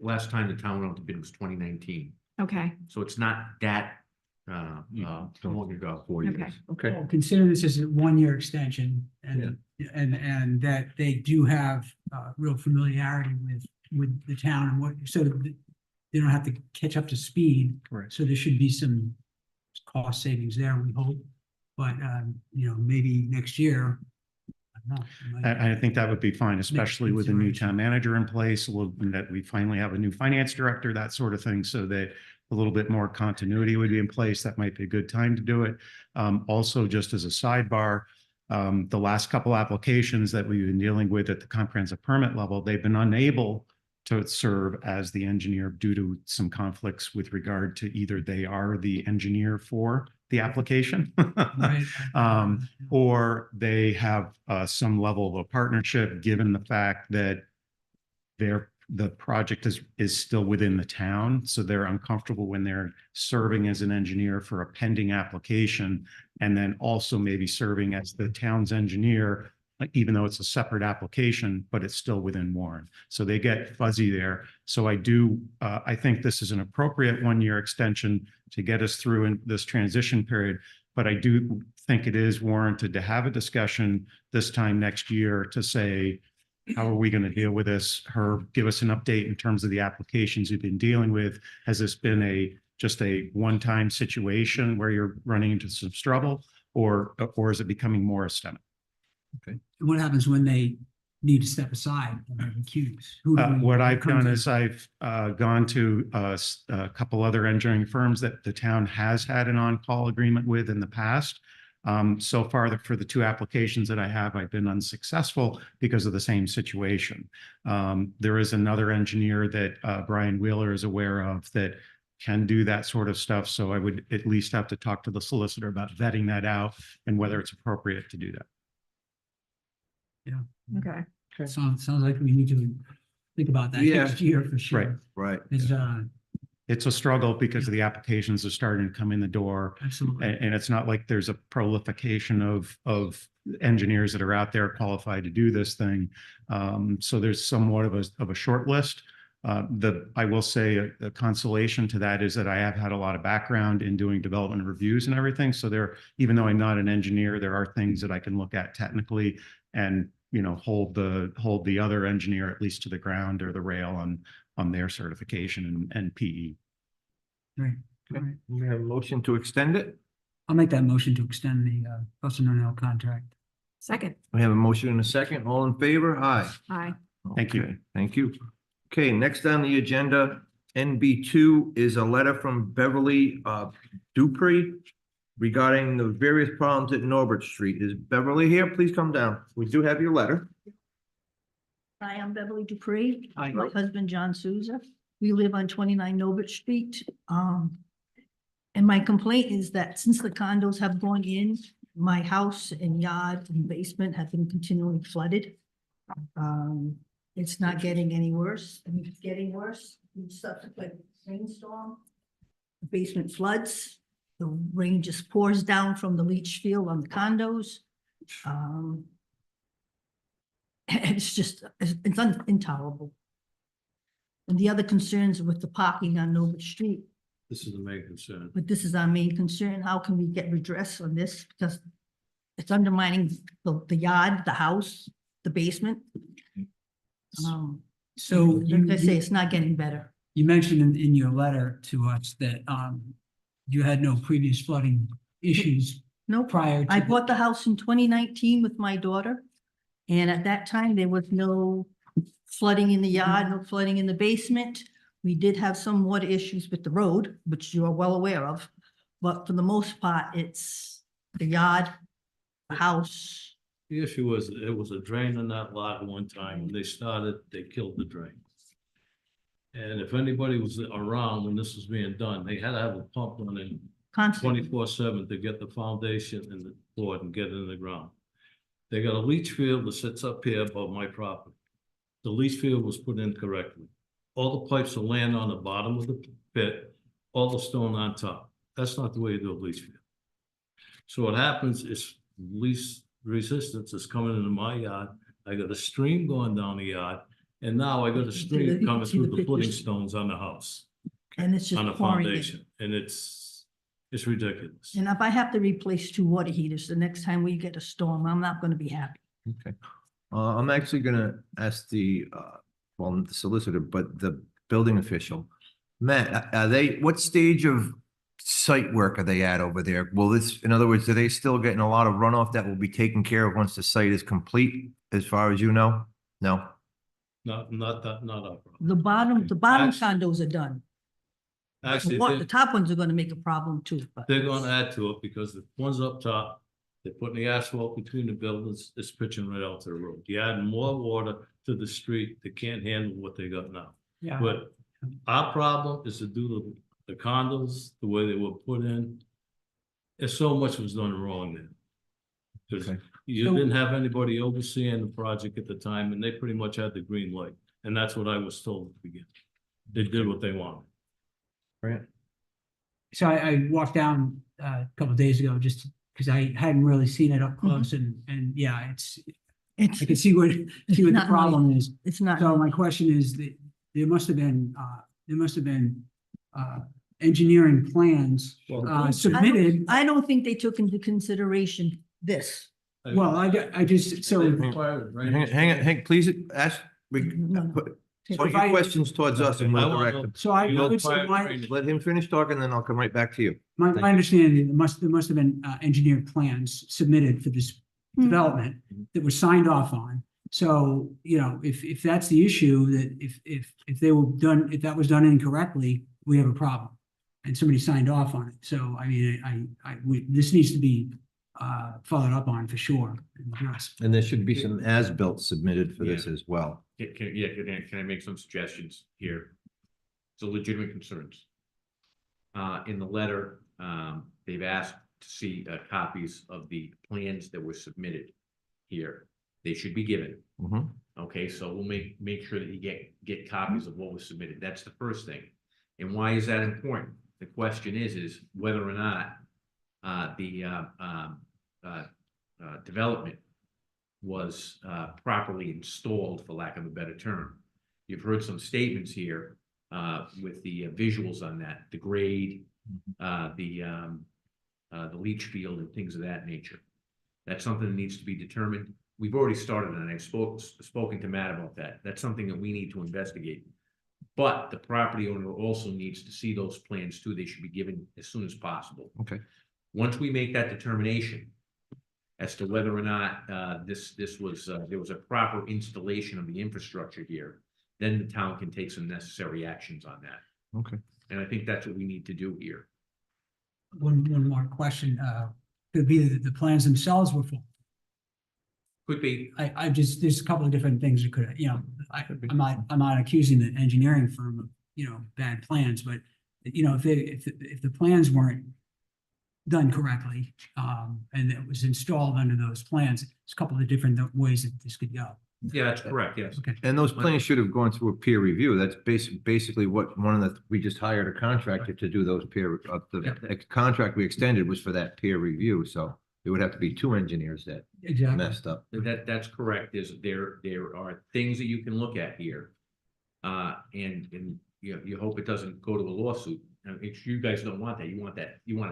Last time the town went out to bid was 2019. Okay, So it's not that long ago. 4 years. okay. Okay. Well, consider this as a one-year extension and that they do have real familiarity with the town and so that they don't have to catch up to speed. Right. So there should be some cost savings there, we hope. But, maybe next year, No, I think that would be fine, especially with a new consideration. town manager in place, that we finally have a new finance director, that sort of thing, so that a little bit more continuity would be in place. That might be a good time to do it. Also, just as a sidebar, the last couple applications that we've been dealing with at the comprehensive permit level, they've been unable to serve as the engineer due to some conflicts with regard to either they are the engineer for the application Right. or they have some level of a partnership, given the fact that the project is still within the town, so they're uncomfortable when they're serving as an engineer for a pending application, and then also maybe serving as the town's engineer, even though it's a separate application, but it's still within Warren. So they get fuzzy there. So I think this is an appropriate one-year extension to get us through in this transition period. But I do think it is warranted to have a discussion this time next year to say, how are we going to deal with this? Give us an update in terms of the applications you've been dealing with. Has this been just a one-time situation where you're running into some trouble, or is it becoming more systemic? What happens when they need to step aside and they're recused? Who do we- What I've who comes done in? is I've gone to a couple other engineering firms that the town has had an on-call agreement with in the past. So far, for the two applications that I have, I've been unsuccessful because of the same situation. There is another engineer that Brian Wheeler is aware of that can do that sort of stuff. So I would at least have to talk to the solicitor about vetting that out and whether it's appropriate to do that. Okay. Sounds like we need to think about that Yeah. next year for sure. Right. Is, It's a struggle because the applications are starting to come in the door. absolutely. And it's not like there's a proliferation of engineers that are out there qualified to do this thing. So there's somewhat of a short list. I will say a consolation to that is that I have had a lot of background in doing development reviews and everything. So even though I'm not an engineer, there are things that I can look at technically and, hold the other engineer at least to the ground or the rail on their certification and PE. Right. Okay. Right. We have a motion to extend it. I'll make that motion to extend the Buster O'Neill contract. Second. We have a motion and a second. All in favor? Aye. Aye. Thank you. Okay, thank you. Okay, next on the agenda, NB2 is a letter from Beverly Dupree regarding the various problems at Norbert Street. Is Beverly here? Please come down. We do have your letter. Hi, I'm Beverly Dupree. Hi. My husband, John Souza. We live on 29 Norbert Street. And my complaint is that since the condos have gone in, my house and yard and basement have been continually flooded. It's not getting any worse. I mean, it's getting worse. Each subsequent rainstorm, the basement floods. The rain just pours down from the leach field on the condos. It's just, it's intolerable. And the other concerns with the parking on Norbert Street, This is the main concern. but this is our main concern. How can we get redress on this? Because it's undermining the yard, the house, the basement. So Like I say, it's not getting better. you mentioned in your letter to us that you had no previous flooding issues No, prior to. I bought the house in 2019 with my daughter. And at that time, there was no flooding in the yard, no flooding in the basement. We did have some water issues with the road, which you are well aware of. But for the most part, it's the yard, the house. The issue was, it was a drain in that lot at one time. When they started, they killed the drain. And if anybody was around when this was being done, they had to have a pump running Constantly. 24/7 to get the foundation and the board and get it in the ground. They got a leach field that sits up here above my property. The leach field was put in correctly. All the pipes are laying on the bottom of the pit, all the stone on top. That's not the way you do a leach field. So what happens is least resistance is coming into my yard. I got a stream going down the yard, and now I got a stream coming through the footing stones on the house, And it's just on the pouring in. foundation, and it's ridiculous. And if I have to replace 2 water heaters the next time we get a storm, I'm not gonna be happy. Okay. I'm actually gonna ask the solicitor, but the building official. Matt, what stage of site work are they at over there? Will this, in other words, are they still getting a lot of runoff that will be taken care of once the site is complete, as far as you know? No? Not our problem. The bottom Actu- condos are done. Actually, The top ones are gonna make a problem too, but. they're gonna add to it because the ones up top, they're putting the asphalt between the buildings, it's pitching right out to the road. You add more water to the street, they can't handle what they got now. Yeah. But our problem is to do the condos, the way they were put in. There's so much was done wrong there. Because Okay. you So- didn't have anybody overseeing the project at the time, and they pretty much had the green light, and that's what I was told at the beginning. They did what they wanted. So I walked down a couple of days ago just because I hadn't really seen it up close and yeah, I can see what the not problem is. It's not. So my question is that there must have been engineering plans submitted. I don't think they took into consideration this. Well, I just, so Hang on, please ask, No, no. put If your I- questions towards us and I we'll wanna direct know- them. so I You know, would say fire my, training. Let him finish talking, then I'll come right back to you. my Thank you. understanding, there must have been engineered plans submitted for this development that were signed off on. So, you know, if that's the issue, that if they were done, if that was done incorrectly, we have a problem. And somebody signed off on it. So, I mean, this needs to be followed up on for sure. and addressed. And there should be some as-built submitted for this Yeah. as well. Can I make some suggestions here? It's a legitimate concerns. In the letter, they've asked to see copies of the plans that were submitted here. They should be given. Mhm. Okay, so we'll make sure that you get copies of what was submitted. That's the first thing. And why is that important? The question is whether or not the development was properly installed, for lack of a better term. You've heard some statements here with the visuals on that, the grade, the leach field and things of that nature. That's something that needs to be determined. We've already started and I've spoken to Matt about that. That's something that we need to investigate. But the property owner also needs to see those plans too. They should be given as soon as possible. Okay. Once we make that determination as to whether or not there was a proper installation of the infrastructure here, then the town can take some necessary actions on that. Okay. And I think that's what we need to do here. One more question, could be that the plans themselves were full. Could be. I just, there's a couple of different things that could, you know, I'm not accusing the engineering firm of, you know, bad plans, but you know, if the plans weren't done correctly, and it was installed under those plans, there's a couple of different ways that this could go. Yeah, that's correct, yes. Okay. And those plans should have gone through a peer review. That's basically what we just hired a contractor to do those the contract we extended was for that peer review. So it would have to be two engineers that Exactly. messed up. That's correct. There are things that you can look at here. And you hope it doesn't go to a lawsuit. You guys don't want that. You want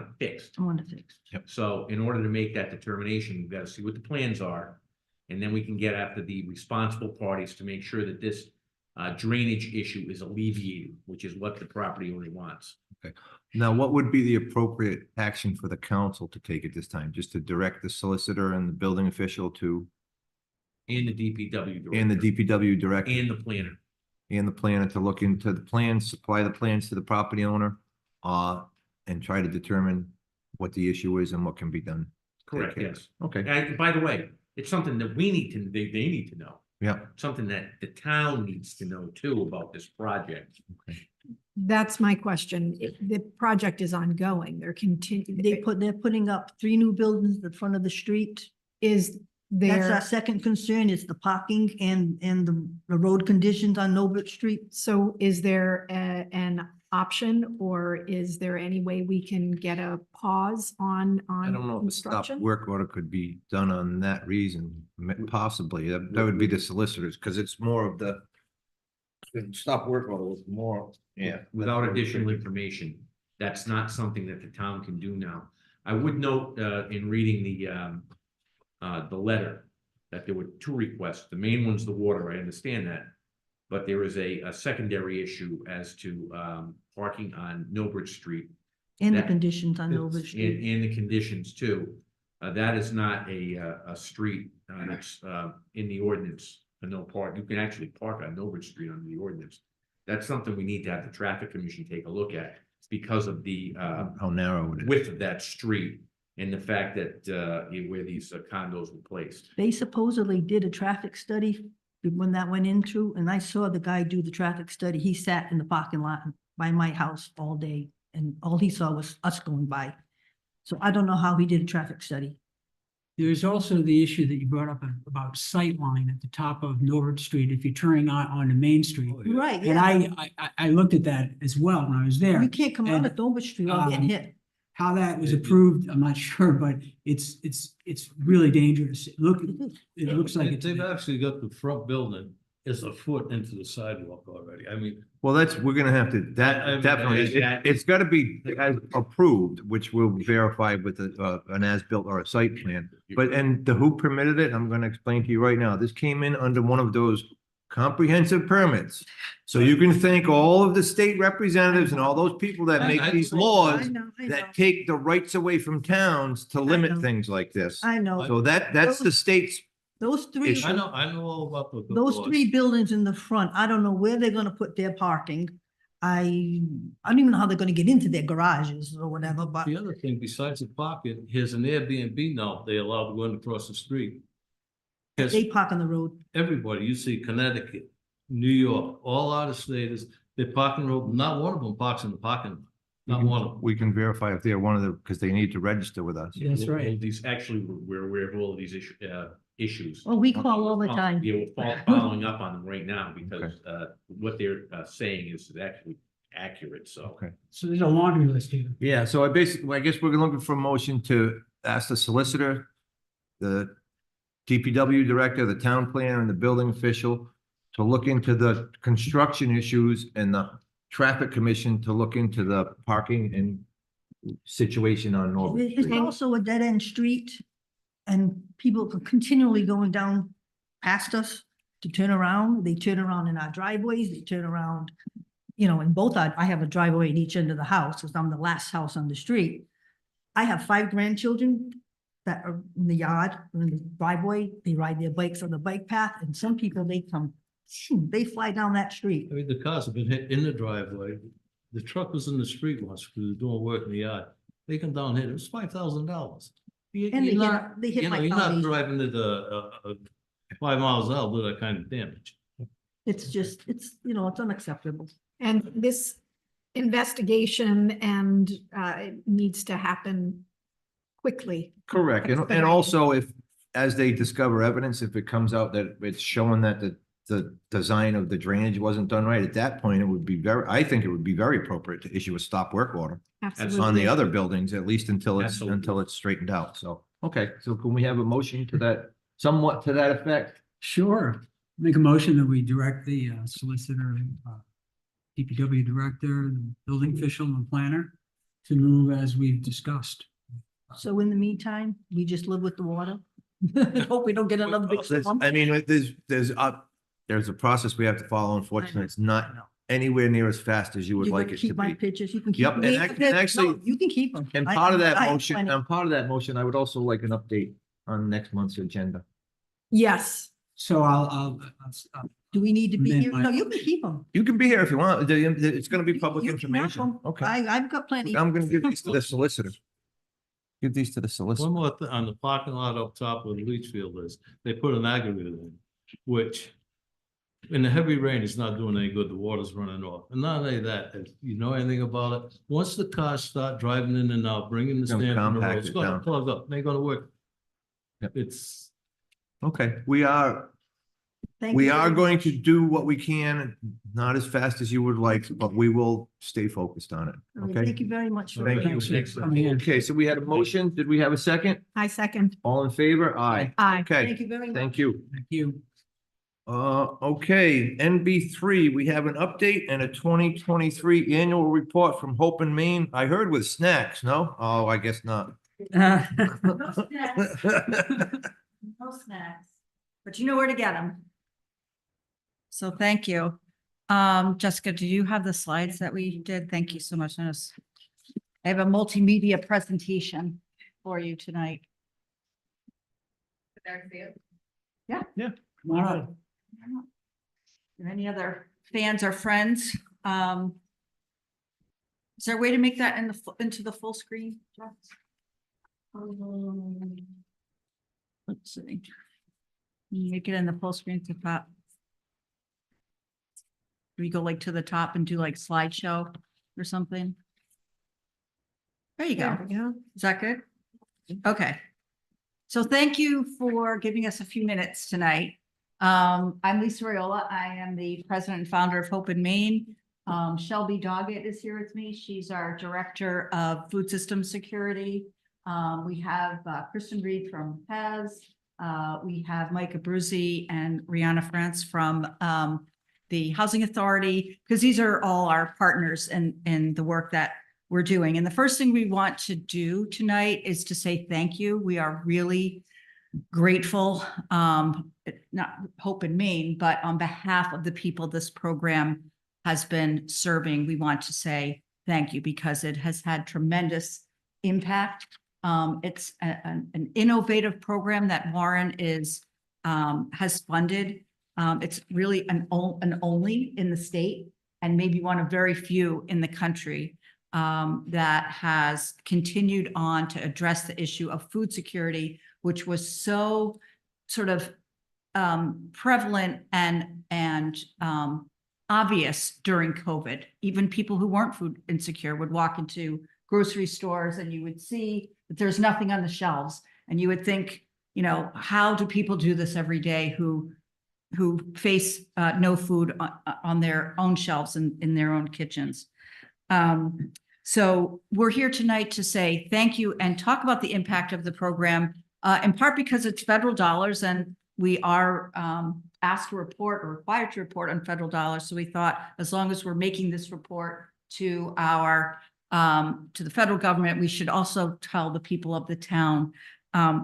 it fixed. I want to fix. So in order to make that determination, we've got to see what the plans are. And then we can get after the responsible parties to make sure that this drainage issue is alleviated, which is what the property owner wants. Now, what would be the appropriate action for the council to take at this time? Just to direct the solicitor and the building official to, And the DPW director. and the DPW director And the planner. and the planner to look into the plans, supply the plans to the property owner, and try to determine what the issue is and what can be done. Correct, Okay. yes. Okay, And by the way, it's something that we need to, they need to know. yeah. Something that the town needs to know too about this project. That's my question. The project is ongoing. They're putting up 3 new buildings in front of the street. Is That's our there, second concern is the parking and the road conditions on Norbert Street. so is there an option or is there any way we can get a pause on I don't know if a stop construction? work order could be done on that reason, possibly. That would be the solicitors, because it's more of the stop work order was more, yeah. Without additional information, that's not something that the town can do now. I would note, in reading the letter, that there were 2 requests. The main one's the water, I understand that. But there is a secondary issue as to, parking on Norbert Street And the That- conditions on Noble And, Street. and the conditions too. That is not a street, that's, in the ordinance, for no park. You can actually park on Noble Street under the ordinance. That's something we need to have the traffic commission take a look at because of the, How narrow it is. width of that street and the fact that, where these condos were placed. They supposedly did a traffic study when that went into, and I saw the guy do the traffic study. He sat in the parking lot by my house all day, and all he saw was us going by. So I don't know how he did a traffic study. There's also the issue that you brought up about sightline at the top of Norwood Street if you're turning on to Main Street. Right, And yeah. I looked at that as well when I was there. You can't come out And, of Noble Street without getting hit. How that was approved, I'm not sure, but it's really dangerous. It looks like They've it's, actually got the front building is a foot into the sidewalk already. I mean, Well, we're gonna have to, I that mean, definitely, that- it's gotta be as approved, which we'll verify with an as-built or a site plan. But, and who permitted it, I'm gonna explain to you right now. This came in under one of those comprehensive permits. So you can thank all of the state representatives and all those people that make these laws that take the rights away from towns to limit know. things like this. I know. So that's the state's, Those three, Issue. I know all about the. those laws. 3 buildings in the front, I don't know where they're gonna put their parking. I don't even know how they're gonna get into their garages or whatever, but The other thing, besides the parking, here's an Airbnb now, they allowed to go in across the street. Because they park on the road. everybody, you see Connecticut, New York, all out of staters, they're parking road, not one of them parks in the parking lot, not one of them. we can verify if they're one of the, because they need to register with us. that's right. These, actually, we're aware of all of these issues. Well, we call all the time. Yeah, we're following up on them right now because, what they're, saying is actually accurate, so. Okay. so there's a laundry list here. Yeah, so I guess we're looking for a motion to ask the solicitor, the DPW director, the town planner, and the building official to look into the construction issues and the traffic commission to look into the parking and situation on Norwood It's Street. also a dead end street and people are continually going down past us to turn around. They turn around in our driveways, they turn around, in both, I have a driveway at each end of the house, because I'm the last house on the street. I have 5 grandchildren that are in the yard, or in the driveway, they ride their bikes on the bike path, and some people, they fly down that street. I mean, the cars have been hit in the driveway, the truck was in the street once, because they were doing work in the yard, they come down here, it was $5,000. And they hit my You're not foundation. driving at 5 miles an hour with that kind of damage. It's just, it's unacceptable. And this investigation and needs to happen quickly. Correct, and Expedite. also if, as they discover evidence, if it comes out that it's showing that the design of the drainage wasn't done right, at that point, it would be I think it would be very appropriate to issue a stop work order on the Absolutely. other buildings, at least until Absolutely. it's straightened out, so. Okay, so can we have a motion to that, somewhat to that effect? Sure. Make a motion that we direct the solicitor, DPW director, the building official and planner to move as we've discussed. So in the meantime, we just live with the water. Hope we don't get another big storm. I mean, there's a process we have to follow, unfortunately, it's not anywhere near as fast as you would You like can it to keep my be. pictures, you can keep. Yep, and me. actually- No, you can keep them. And part of that motion, I would also like an update on next month's agenda. Yes. So I'll Do we need to be Amend here? my No, you can keep them. You can be here if you want. It's gonna be public You can have information. 'em. Okay. I've got plenty. I'm gonna give these to the solicitor. Give these to the solicitor. One more thing, on the parking lot up top where the leach field is, they put an aggregate in, which in the heavy rain, it's not doing any good, the water's running off. And not only that, if you know anything about it, once the cars start driving in and out, bringing the Gonna stand from the road, compact it's it gonna down. plug up, ain't gonna work. Yep. It's, Okay, we are Thank you very going much. to do what we can, not as fast as you would like, but we will stay focused on it. All right, Okay? Thank you very much. Thank you. Thanks for coming in. Okay, so we had a motion. Did we have a second? I second. All in favor? Aye. Aye. Okay, Thank you very much. thank you. Thank you. Okay, NB3, we have an update and a 2023 annual report from Hope and Maine. I heard with snacks, no? Oh, I guess not. No snacks, but you know where to get them. So thank you. Jessica, do you have the slides that we did? Thank you so much. I have a multimedia presentation for you tonight. Yeah. Yeah. Come on up. Or any other fans or friends? Is there a way to make that in into the full screen? Jeff? Let's see. Make it in the full screen to top. Do we go like to the top and do like slideshow or something? There you go. There we go. Is that good? Okay. So thank you for giving us a few minutes tonight. I'm Lisa Raiola. I am the president and founder of Hope in Maine. Shelby Doggett is here with me. She's our director of food system security. We have Kristen Reed from PEZ. We have Mike Abruzzi and Rihanna France from the Housing Authority, because these are all our partners in the work that we're doing. And the first thing we want to do tonight is to say thank you. We are really grateful, not Hope in Maine, but on behalf of the people this program has been serving, we want to say thank you because it has had tremendous impact. It's an innovative program that Warren has funded. It's really an only in the state and maybe one of very few in the country that has continued on to address the issue of food security, which was so sort of prevalent and obvious during COVID. Even people who weren't food insecure would walk into grocery stores and you would see that there's nothing on the shelves. And you would think, you know, how do people do this every day who face no food on their own shelves in their own kitchens? So we're here tonight to say thank you and talk about the impact of the program, in part because it's federal dollars and we are asked to report or required to report on federal dollars. So we thought as long as we're making this report to the federal government, we should also tell the people of the town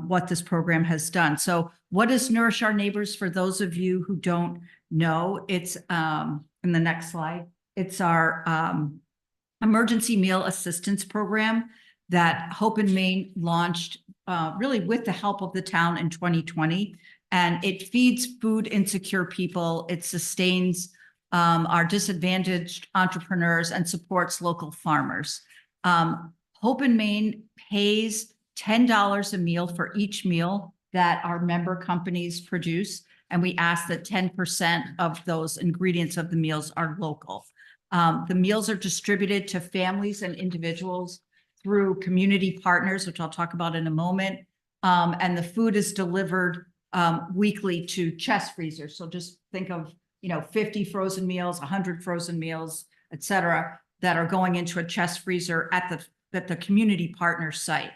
what this program has done. So what is Nourish Our Neighbors? For those of you who don't know, it's in the next slide. It's our emergency meal assistance program that Hope in Maine launched really with the help of the town in 2020. And it feeds food insecure people. It sustains our disadvantaged entrepreneurs and supports local farmers. Hope in Maine pays $10 a meal for each meal that our member companies produce. And we ask that 10% of those ingredients of the meals are local. The meals are distributed to families and individuals through community partners, which I'll talk about in a moment. And the food is delivered weekly to chest freezers. So just think of, 50 frozen meals, 100 frozen meals, et cetera, that are going into a chest freezer at the community partner site.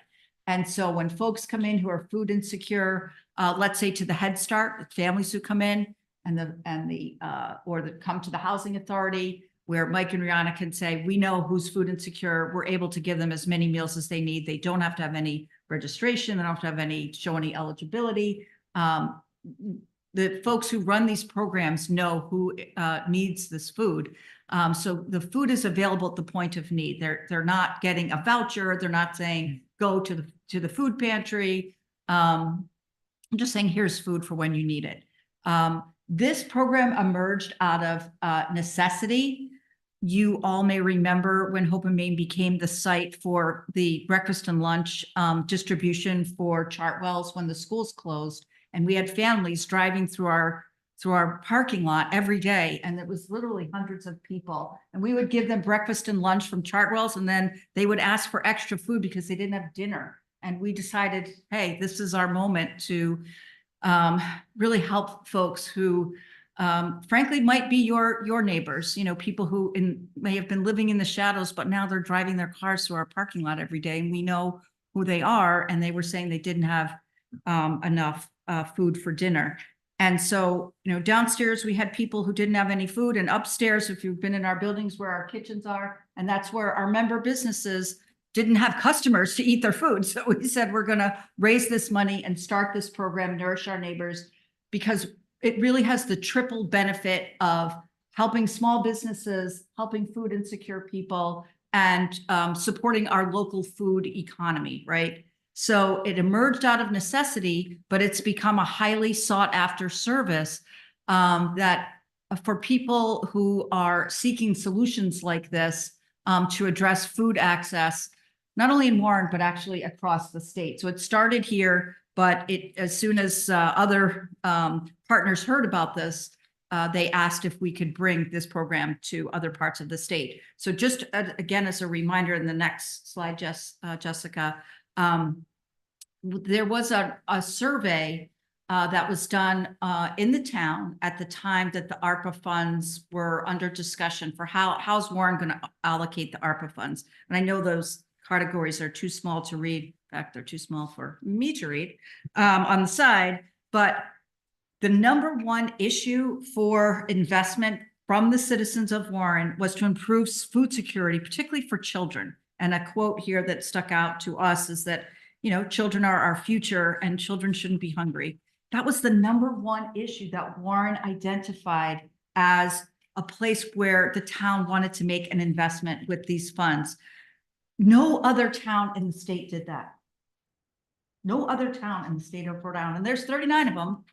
And so when folks come in who are food insecure, let's say to the Head Start, the families who come in or that come to the Housing Authority, where Mike and Rihanna can say, we know who's food insecure. We're able to give them as many meals as they need. They don't have to have any registration. They don't have to have show any eligibility. The folks who run these programs know who needs this food. So the food is available at the point of need. They're not getting a voucher. They're not saying, go to the food pantry. I'm just saying, here's food for when you need it. This program emerged out of necessity. You all may remember when Hope in Maine became the site for the breakfast and lunch distribution for Chartwells when the schools closed. And we had families driving through our parking lot every day. And it was literally hundreds of people. And we would give them breakfast and lunch from Chartwells. And then they would ask for extra food because they didn't have dinner. And we decided, hey, this is our moment to really help folks who frankly might be your neighbors, people who may have been living in the shadows, but now they're driving their cars through our parking lot every day. And we know who they are. And they were saying they didn't have enough food for dinner. And so, downstairs we had people who didn't have any food, and upstairs, if you've been in our buildings where our kitchens are, and that's where our member businesses didn't have customers to eat their food. So we said, we're going to raise this money and start this program, Nourish Our Neighbors, because it really has the triple benefit of helping small businesses, helping food insecure people, and supporting our local food economy, right? So it emerged out of necessity, but it's become a highly sought after service that for people who are seeking solutions like this to address food access, not only in Warren, but actually across the state. So it started here, but as soon as other partners heard about this, they asked if we could bring this program to other parts of the state. So just again, as a reminder, in the next slide, Jessica, there was a survey that was done in the town at the time that the ARPA funds were under discussion for how's Warren going to allocate the ARPA funds. And I know those categories are too small to read. In fact, they're too small for me to read on the side, but the number one issue for investment from the citizens of Warren was to improve food security, particularly for children. And a quote here that stuck out to us is that, you know, children are our future and children shouldn't be hungry. That was the number one issue that Warren identified as a place where the town wanted to make an investment with these funds. No other town in the state did that. No other town in the state of Rhode Island, and there's 39 of them,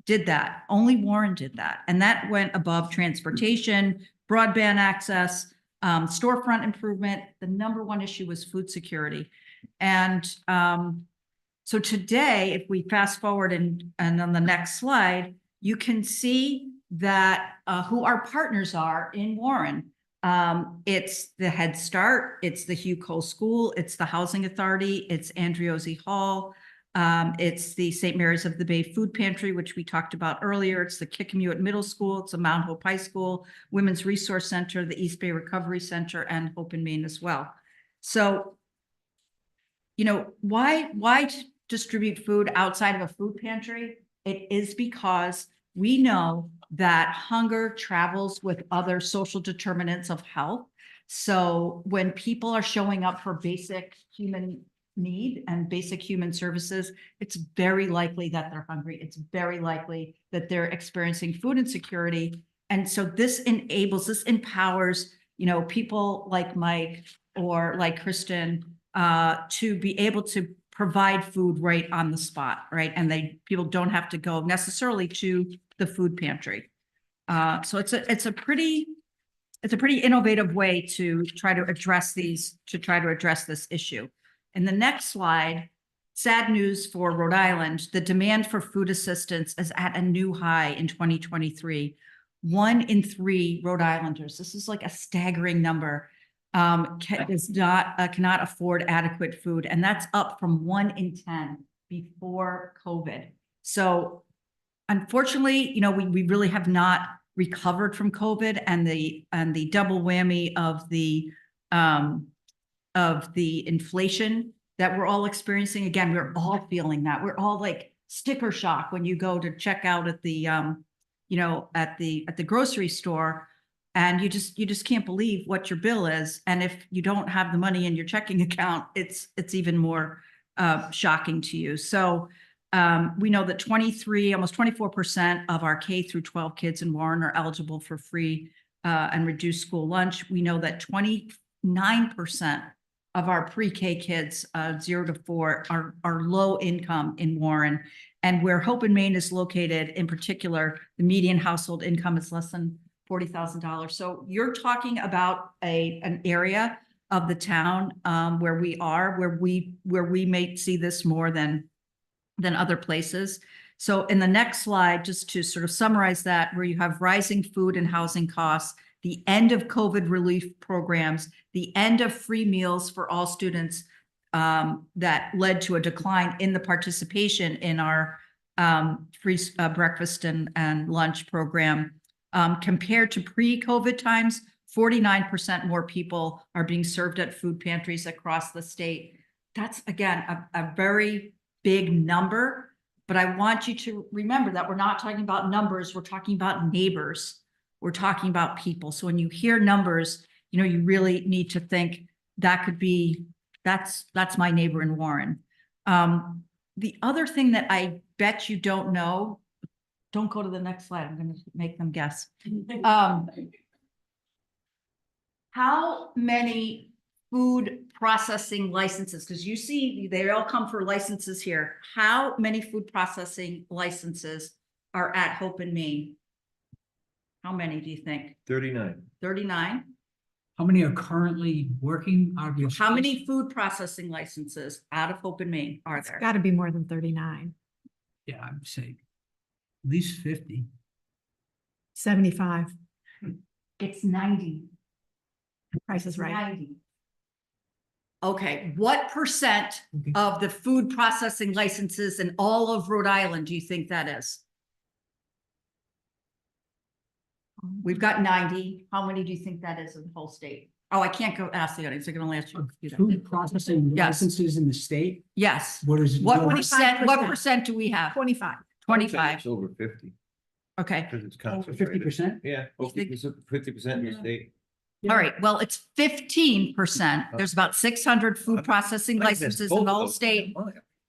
did that. Only Warren did that. And that went above transportation, broadband access, storefront improvement. The number one issue was food security. And so today, if we fast forward and on the next slide, you can see that who our partners are in Warren. It's the Head Start, it's the Hugh Cole School, it's the Housing Authority, it's Andreozzi Hall, it's the St. Mary's of the Bay Food Pantry, which we talked about earlier. It's the Kickamuit Middle School, it's the Mount Hope High School, Women's Resource Center, the East Bay Recovery Center, and Hope in Maine as well. So, you know, why distribute food outside of a food pantry? It is because we know that hunger travels with other social determinants of health. So when people are showing up for basic human need and basic human services, it's very likely that they're hungry. It's very likely that they're experiencing food insecurity. And so this empowers, you know, people like Mike or like Kristen to be able to provide food right on the spot, right? And people don't have to go necessarily to the food pantry. So it's a pretty innovative way to try to address this issue. In the next slide, sad news for Rhode Island, the demand for food assistance is at a new high in 2023. 1 in 3 Rhode Islanders, this is like a staggering number, cannot afford adequate food. And that's up from 1 in 10 before COVID. So unfortunately, you know, we really have not recovered from COVID and the double whammy of the inflation that we're all experiencing. Again, we're all feeling that. We're all like sticker shock when you go to check out at the you know, at the grocery store, and you just can't believe what your bill is. And if you don't have the money in your checking account, it's even more shocking to you. So we know that almost 24% of our K through 12 kids in Warren are eligible for free and reduced school lunch. We know that 29% of our pre-K kids, 0 to 4, are low income in Warren. And where Hope in Maine is located, in particular, the median household income is less than $40,000. So you're talking about an area of the town where we may see this more than other places. So in the next slide, just to sort of summarize that, where you have rising food and housing costs, the end of COVID relief programs, the end of free meals for all students that led to a decline in the participation in our free breakfast and lunch program. Compared to pre-COVID times, 49% more people are being served at food pantries across the state. That's, again, a very big number, but I want you to remember that we're not talking about numbers, we're talking about neighbors. We're talking about people. So when you hear numbers, you know, you really need to think that could be, that's my neighbor in Warren. The other thing that I bet you don't know, don't go to the next slide, I'm going to make them guess. How many food processing licenses? Because you see, they all come for licenses here. How many food processing licenses are at Hope in Maine? How many do you think? 39. 39? How many are currently working? Obviously. How many food processing licenses out of Hope in Maine are there? Got to be more than 39. Yeah, I'm saying at least 50. 75. It's 90. Price is right. 90. Okay, what percent of the food processing licenses in all of Rhode Island do you think that is? We've got 90. How many do you think that is in the whole state? Oh, I can't go ask the audience. I can only ask you. Food processing Yes. licenses in the state? Yes. What is? What 25%. percent do we have? 25. 25. It's over 50, Okay. because it's Over concentrated. 50%? Yeah, 50% in the state. All right. Well, it's 15%. There's about 600 food processing licenses in the whole state.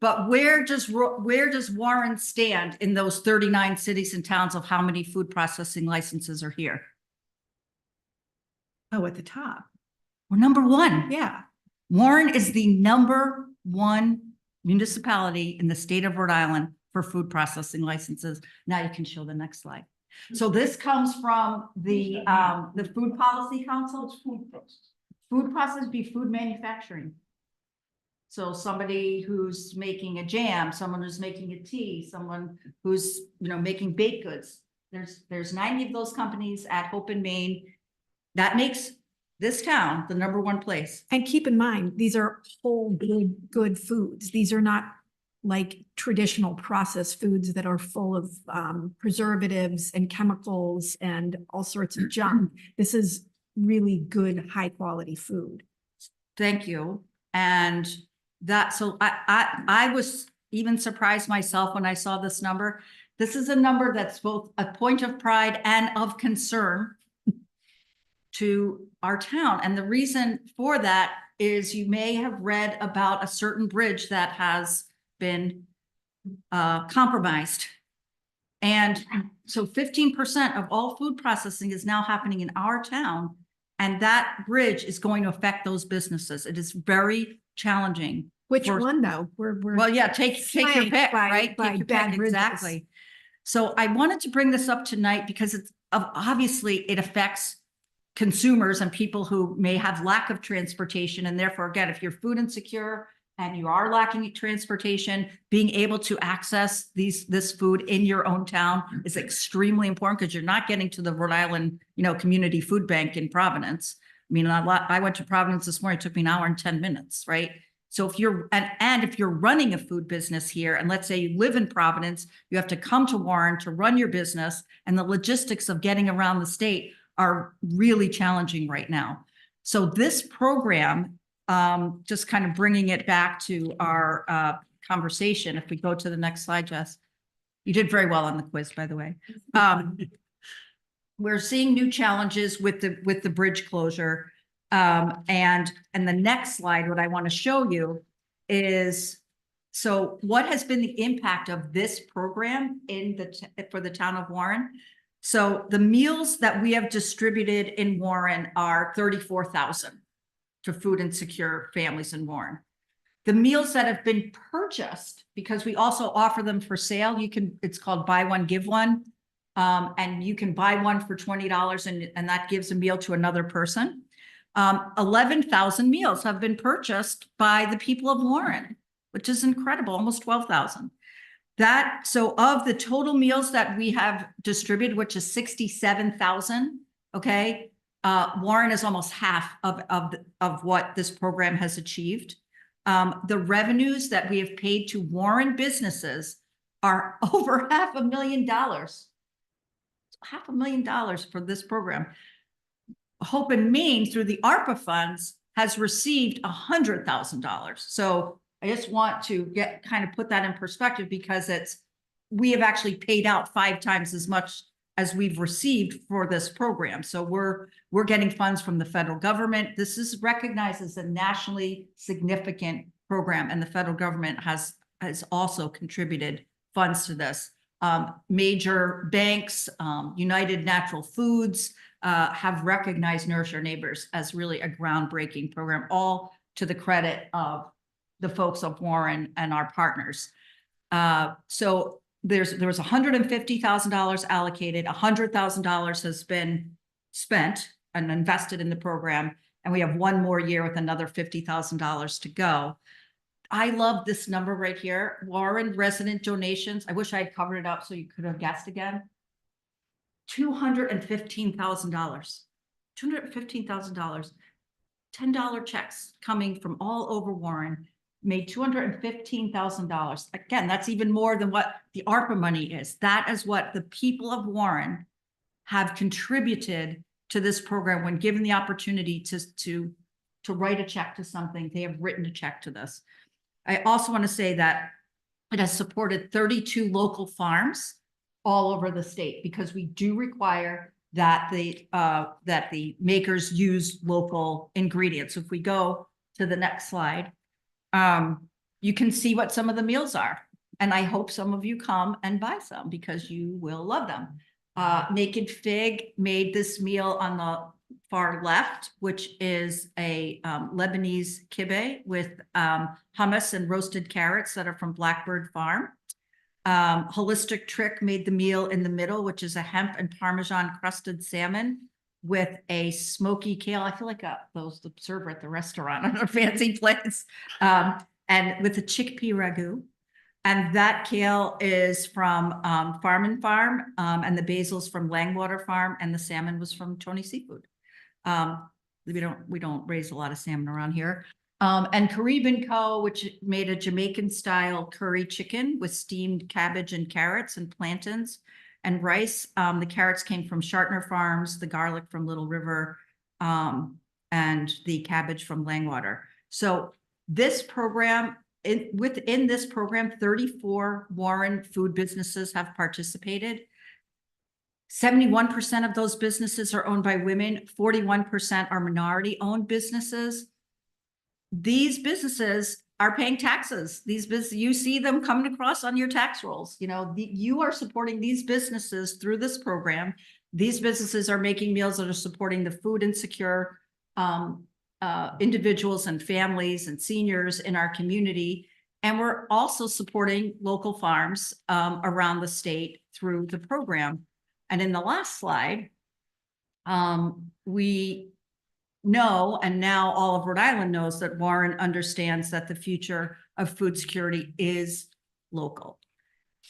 But where does Warren stand in those 39 cities and towns of how many food processing licenses are here? Oh, at the top. We're number one. Yeah. Warren is the number one municipality in the state of Rhode Island for food processing licenses. Now you can show the next slide. So this comes from the Food Policy Council. Food process be food manufacturing. So somebody who's making a jam, someone who's making a tea, someone who's, making baked goods. There's 90 of those companies at Hope in Maine. That makes this town the number one place. And keep in mind, these are whole good foods. These are not like traditional processed foods that are full of preservatives and chemicals and all sorts of junk. This is really good, high quality food. Thank you. And so I was even surprised myself when I saw this number. This is a number that's both a point of pride and of concern to our town. And the reason for that is you may have read about a certain bridge that has been compromised. And so 15% of all food processing is now happening in our town. And that bridge is going to affect those businesses. It is very challenging. Which one though? Well, yeah, take your flanked pick, by- right? by Take your bad pick, bridges. exactly. So I wanted to bring this up tonight because it's obviously it affects consumers and people who may have lack of transportation. And therefore, again, if you're food insecure and you are lacking transportation, being able to access this food in your own town is extremely important because you're not getting to the Rhode Island, community food bank in Providence. I mean, I went to Providence this morning, it took me an hour and 10 minutes, right? So if you're, and if you're running a food business here, and let's say you live in Providence, you have to come to Warren to run your business, and the logistics of getting around the state are really challenging right now. So this program, just kind of bringing it back to our conversation, if we go to the next slide, Jess. You did very well on the quiz, by the way. We're seeing new challenges with the bridge closure. And the next slide, what I want to show you is, so what has been the impact of this program for the town of Warren? So the meals that we have distributed in Warren are 34,000 to food insecure families in Warren. The meals that have been purchased, because we also offer them for sale, it's called buy one, give one. And you can buy one for $20 and that gives a meal to another person. 11,000 meals have been purchased by the people of Warren, which is incredible, almost 12,000. So of the total meals that we have distributed, which is 67,000, okay, Warren is almost half of what this program has achieved. The revenues that we have paid to Warren businesses are over $500,000. $500,000 for this program. Hope in Maine, through the ARPA funds, has received $100,000. So I just want to put that in perspective because we have actually paid out 5 times as much as we've received for this program. So we're getting funds from the federal government. This is recognized as a nationally significant program, and the federal government has also contributed funds to this. Major banks, United Natural Foods, have recognized Nourish Our Neighbors as really a groundbreaking program, all to the credit of the folks of Warren and our partners. So there was $150,000 allocated, $100,000 has been spent and invested in the program, and we have one more year with another $50,000 to go. I love this number right here, Warren resident donations. I wish I had covered it up so you could have guessed again. $215,000, $215,000, $10 checks coming from all over Warren made $215,000. Again, that's even more than what the ARPA money is. That is what the people of Warren have contributed to this program when given the opportunity to write a check to something. They have written a check to this. I also want to say that it has supported 32 local farms all over the state, because we do require that the makers use local ingredients. So if we go to the next slide, you can see what some of the meals are. And I hope some of you come and buy some because you will love them. Naked Fig made this meal on the far left, which is a Lebanese kibbeh with hummus and roasted carrots that are from Blackbird Farm. Holistic Trick made the meal in the middle, which is a hemp and Parmesan crusted salmon with a smoky kale. I feel like those the server at the restaurant on a fancy place, and with a chickpea ragu. And that kale is from Farm and Farm, and the basil's from Langwater Farm, and the salmon was from Tony Seafood. We don't raise a lot of salmon around here. And Carib & Co., which made a Jamaican style curry chicken with steamed cabbage and carrots and plantains and rice. The carrots came from Shartner Farms, the garlic from Little River, and the cabbage from Langwater. So this program, within this program, 34 Warren food businesses have participated. 71% of those businesses are owned by women, 41% are minority-owned businesses. These businesses are paying taxes. You see them coming across on your tax rolls. You know, you are supporting these businesses through this program. These businesses are making meals that are supporting the food insecure individuals and families and seniors in our community. And we're also supporting local farms around the state through the program. And in the last slide, we know, and now all of Rhode Island knows, that Warren understands that the future of food security is local.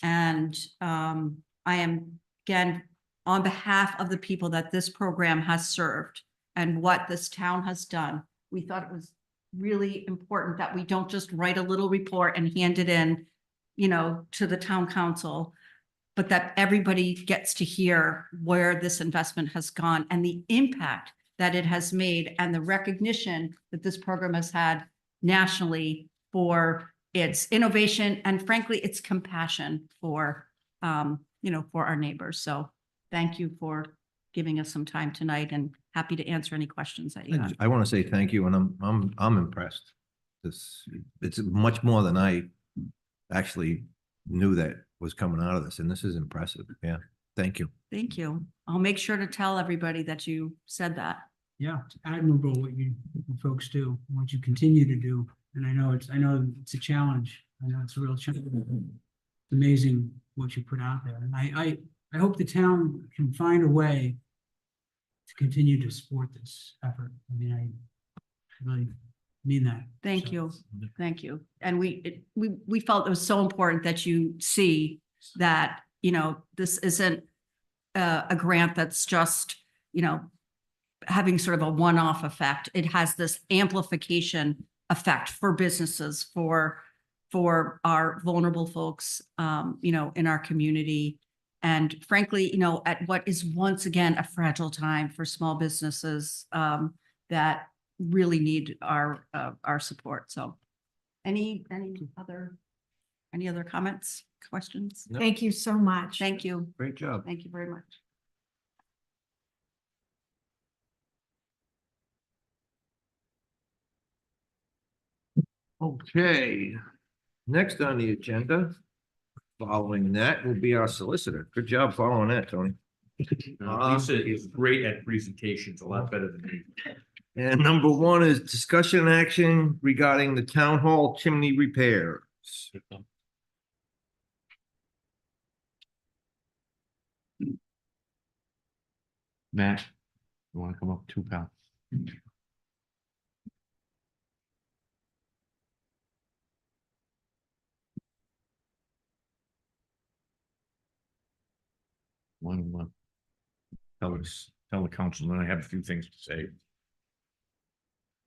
And I am, again, on behalf of the people that this program has served and what this town has done, we thought it was really important that we don't just write a little report and hand it in, you know, to the town council, but that everybody gets to hear where this investment has gone and the impact that it has made and the recognition that this program has had nationally for its innovation and frankly, its compassion for, for our neighbors. So thank you for giving us some time tonight, and happy to answer any questions that you have. I want to say thank you, and I'm impressed. It's much more than I actually knew that was coming out of this, and this is impressive. Yeah, thank you. Thank you. I'll make sure to tell everybody that you said that. Yeah, it's admirable what you folks do, what you continue to do. And I know it's a challenge. I know it's a real challenge. It's amazing what you put out there. And I hope the town can find a way to continue to support this effort. I mean, I really mean that. Thank you. Thank you. And we felt it was so important that you see that, this isn't a grant that's just, having sort of a one-off effect. It has this amplification effect for businesses, for our vulnerable folks, in our community. And frankly, at what is once again a fragile time for small businesses that really need our support. So any other comments, questions? No. Thank you so much. Thank you. Great job. Thank you very much. Okay, next on the agenda, following that will be our solicitor. Good job following that, Tony. Lisa is great at presentations, a lot better than me. And number one is discussion and action regarding the town hall chimney repairs. Matt, you want to come up too, pal? One, tell the council, and I have a few things to say.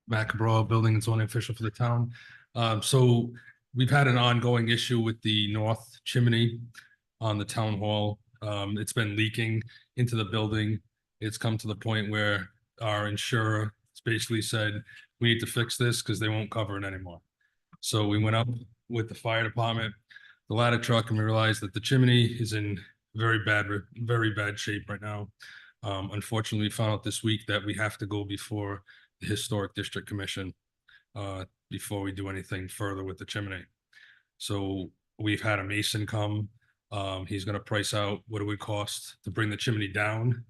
Matt Cabral, building and zoning official for the town. So we've had an ongoing issue with the north chimney on the town hall. It's been leaking into the building. It's come to the point where our insurer has basically said, we need to fix this because they won't cover it anymore. So we went up with the fire department, the ladder truck, and we realized that the chimney is in very bad shape right now. Unfortunately, we found out this week that we have to go before the Historic District Commission before we do anything further with the chimney. So we've had a mason come. He's going to price out what it would cost to bring the chimney down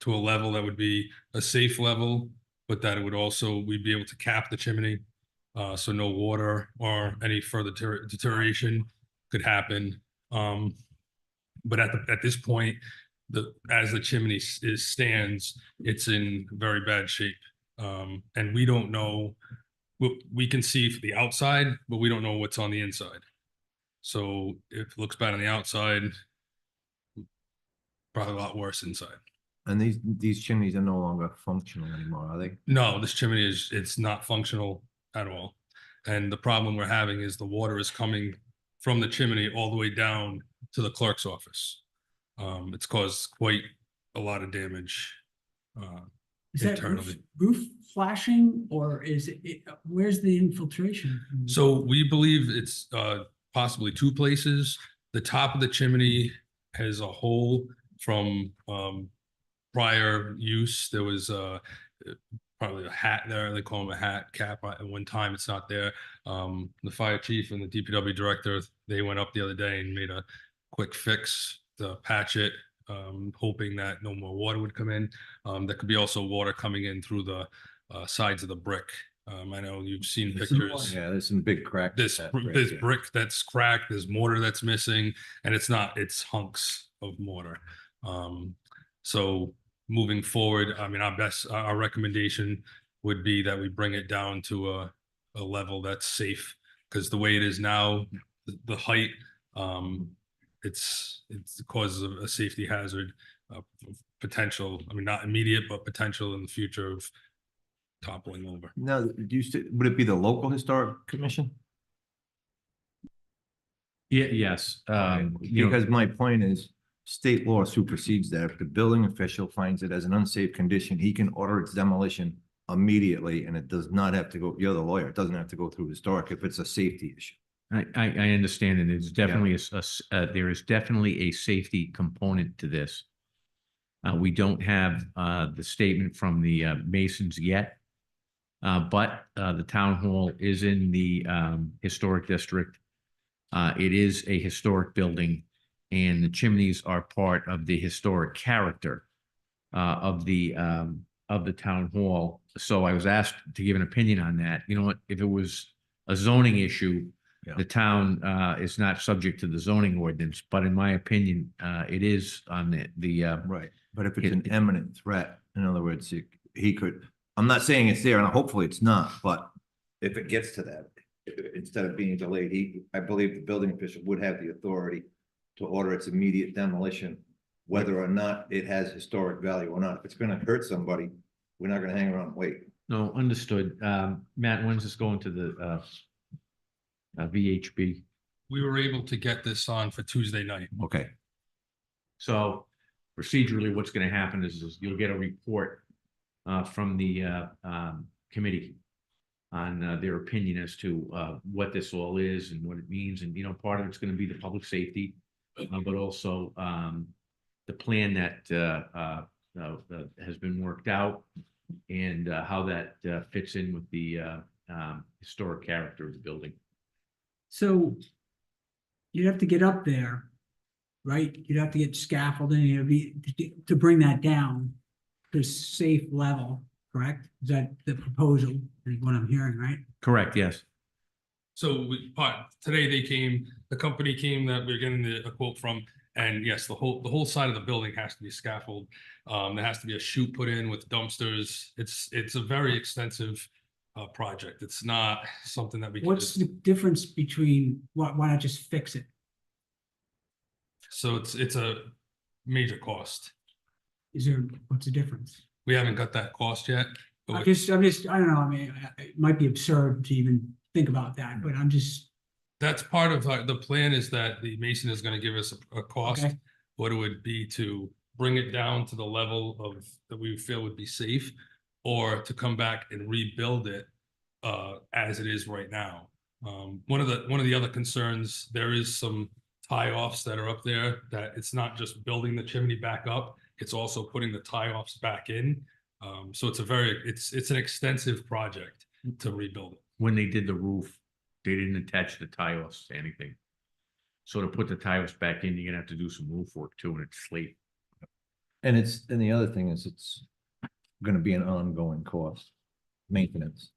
to a level that would be a safe level, but that it would also, we'd be able to cap the chimney so no water or any further deterioration could happen. But at this point, as the chimney stands, it's in very bad shape. And we don't know, we can see from the outside, but we don't know what's on the inside. So if it looks bad on the outside, probably a lot worse inside. And these chimneys are no longer functional anymore, are they? No, this chimney it's not functional at all. And the problem we're having is the water is coming from the chimney all the way down to the clerk's office. It's caused quite a lot of damage Is that internally. roof flashing or is it, where's the infiltration? So we believe it's possibly two places. The top of the chimney has a hole from prior use. There was probably a hat there. They call them a hat cap at one time. It's not there. The fire chief and the DPW director, they went up the other day and made a quick fix to patch it, hoping that no more water would come in. There could be also water coming in through the sides of the brick. I know you've seen pictures. Yeah, there's some big cracks. There's brick that's cracked, there's mortar that's missing, and it's hunks of mortar. So moving forward, I mean, our recommendation would be that we bring it down to a level that's safe, because the way it is now, the height, it causes a safety hazard, potential. I mean, not immediate, but potential in the future of toppling over. Now, would it be the local historic commission? Yeah, yes. Because my point is, state law supersedes that. If the building official finds it as an unsafe condition, he can order its demolition immediately, and it does not have to go, you're the lawyer, it doesn't have to go through historic if it's a safety issue. I understand, and it's definitely there is definitely a safety component to this. We don't have the statement from the Masons yet, but the town hall is in the historic district. It is a historic building, and the chimneys are part of the historic character of the town hall. So I was asked to give an opinion on that. You know what? If it was a zoning issue, the town is not subject to the zoning ordinance, but in my opinion, it is on the right. But if it's an imminent threat, in other words, he could. I'm not saying it's there, and hopefully it's not. But if it gets to that, instead of being delayed, I believe the building official would have the authority to order its immediate demolition, whether or not it has historic value or not. If it's going to hurt somebody, we're not going to hang around and wait. No, understood. Matt, when's this going to the VHB? We were able to get this on for Tuesday night. Okay. So procedurally, what's going to happen is you'll get a report from the committee on their opinion as to what this all is and what it means. And, you know, part of it's going to be the public safety, but also the plan that has been worked out and how that fits in with the historic character of the building. So you have to get up there right? You'd have to get scaffolding, to bring that down to a safe level, correct? Is that the proposal, is what I'm hearing, right? Correct, yes. So today the company came that we're getting a quote from, and yes, the whole side of the building has to be scaffolded. There has to be a chute put in with dumpsters. It's a very extensive project. It's not something that we can What's the difference between, why not just fix it? so it's a major cost. What's the difference? We haven't got that cost yet. but I'm just, I don't know, I mean, it might be absurd to even think about that, but I'm just, That's part of the plan is that the mason is going to give us a cost, Okay. what it would be to bring it down to the level of that we feel would be safe, or to come back and rebuild it as it is right now. One of the other concerns, there is some tie-offs that are up there that it's not just building the chimney back up, it's also putting the tie-offs back in. So it's an extensive project to rebuild it. When they did the roof, they didn't attach the tie-offs to anything. So to put the tie-offs back in, you're gonna have to do some roof work too, and it's slate. And the other thing is it's gonna be an ongoing cost, maintenance.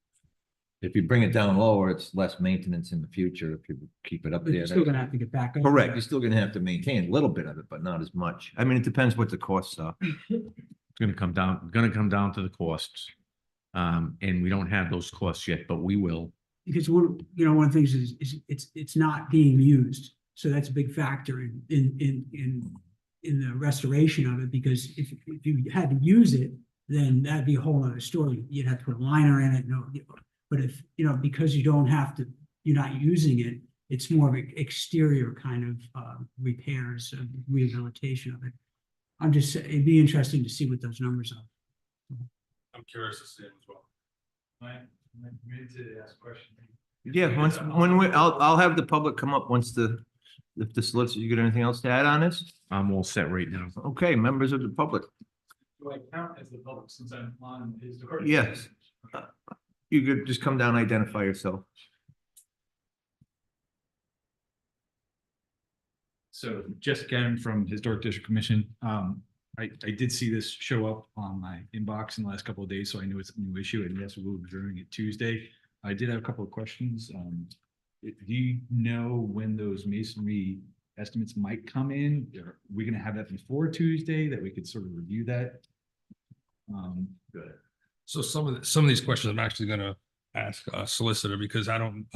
If you bring it down lower, it's less maintenance in the future if you keep it up but there. you're still gonna have to get back up. Correct, you're still gonna have to maintain a little bit of it, but not as much. I mean, it depends what the costs are. It's gonna come down to the costs. And we don't have those costs yet, but we will. Because one of the things is it's not being used. So that's a big factor in the restoration of it, because if you had to use it, then that'd be a whole other story. You'd have to put a liner in it, but if, because you're not using it, it's more of an exterior kind of repairs and rehabilitation of it. It'd be interesting to see what those numbers are. I'm curious to see it as well. I'm ready to ask a question. Yeah, I'll have the public come up once if the solicitor, you got anything else to add on this? I'm all set right now. Okay, members of the public. Do I count as the public since I'm on his? Yes. You could just come down, identify yourself. So Jessica Gannon from Historic District Commission. I did see this show up on my inbox in the last couple of days, so I knew it's a new issue, and yes, we'll be reviewing it Tuesday. I did have a couple of questions. Do you know when those masonry estimates might come in? Are we gonna have that before Tuesday that we could sort of review that? Good. So some of these questions I'm actually gonna ask a solicitor, because I don't,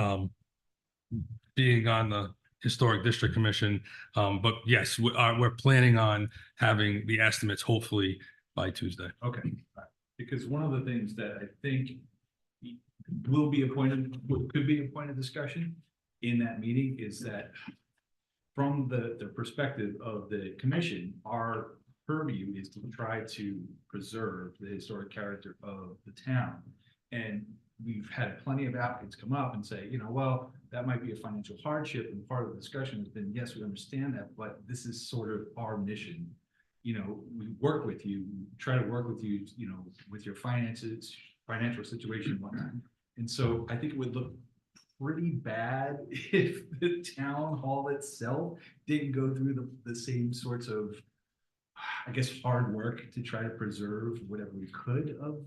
being on the Historic District Commission, but yes, we're planning on having the estimates hopefully by Tuesday. Okay, because one of the things that I think will be a point of, could be a point of discussion in that meeting is that from the perspective of the commission, our purview is to try to preserve the historic character of the town. And we've had plenty of applicants come up and say, well, that might be a financial hardship. And part of the discussion has been, yes, we understand that, but this is sort of our mission. We work with you, try to work with you, with your finances, financial situation and whatnot. And so I think it would look pretty bad if the town hall itself didn't go through the same sorts of, I guess, hard work to try to preserve whatever we could of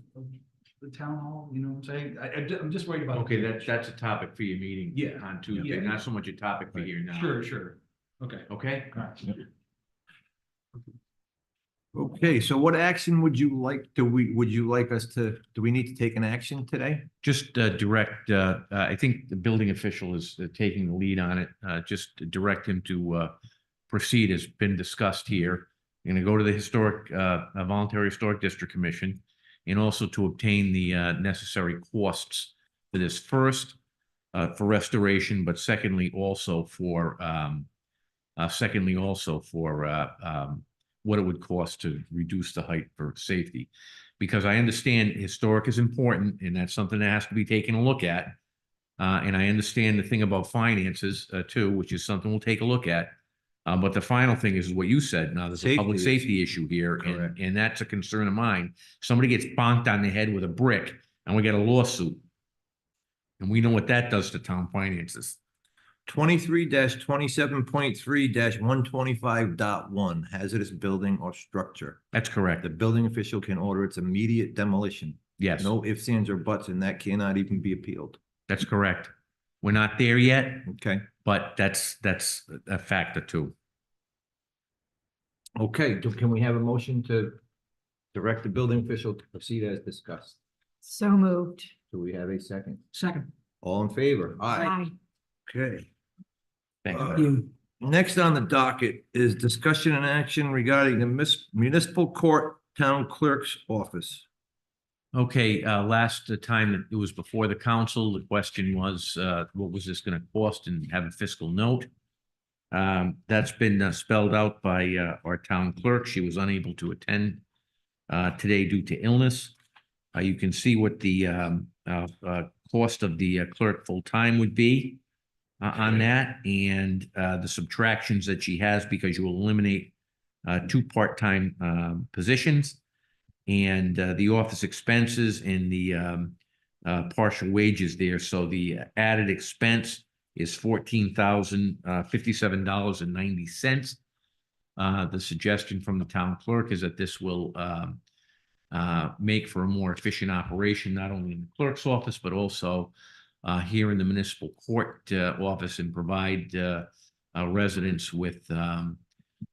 the town hall, you know what I'm saying? I'm just worried about. Okay, that's a topic for your meeting. Yeah. On Tuesday, Yeah. not so much a topic for here now. Sure. Okay. Okay? All right. Okay, so what action would you like? Do we need to take an action today? Just direct, I think the building official is taking the lead on it. Just direct him to proceed as been discussed here. You're gonna go to the Voluntary Historic District Commission, and also to obtain the necessary costs for this, first for restoration, but secondly also for what it would cost to reduce the height for safety. Because I understand historic is important, and that's something that has to be taken a look at. And I understand the thing about finances too, which is something we'll take a look at. But the final thing is what you said. Now, there's a public safety issue here, and that's a concern of mine. Somebody gets bonked on the head with a brick, and we get a lawsuit. And we know what that does to town finances. 23 27.3 125.1 hazardous building or structure. That's correct. The building official can order its immediate demolition. Yes, No ifs, ands, or buts, and that cannot even be appealed. that's correct. We're not there yet, Okay, but that's a factor too. okay, can we have a motion to direct the building official to proceed as discussed? So moved. Do we have a second? Second. All in favor? Aye. Okay. Thank you. Thank you. Next on the docket is discussion and action regarding the municipal court town clerk's office. Okay, last time that it was before the council, the question was, what was this gonna cost and have a fiscal note? That's been spelled out by our town clerk. She was unable to attend today due to illness. You can see what the cost of the clerk full-time would be on that, and the subtractions that she has, because you will eliminate two part-time positions, and the office expenses and the partial wages there. So the added expense is $14,057.90. The suggestion from the town clerk is that this will make for a more efficient operation, not only in the clerk's office, but also here in the municipal court office, and provide residents with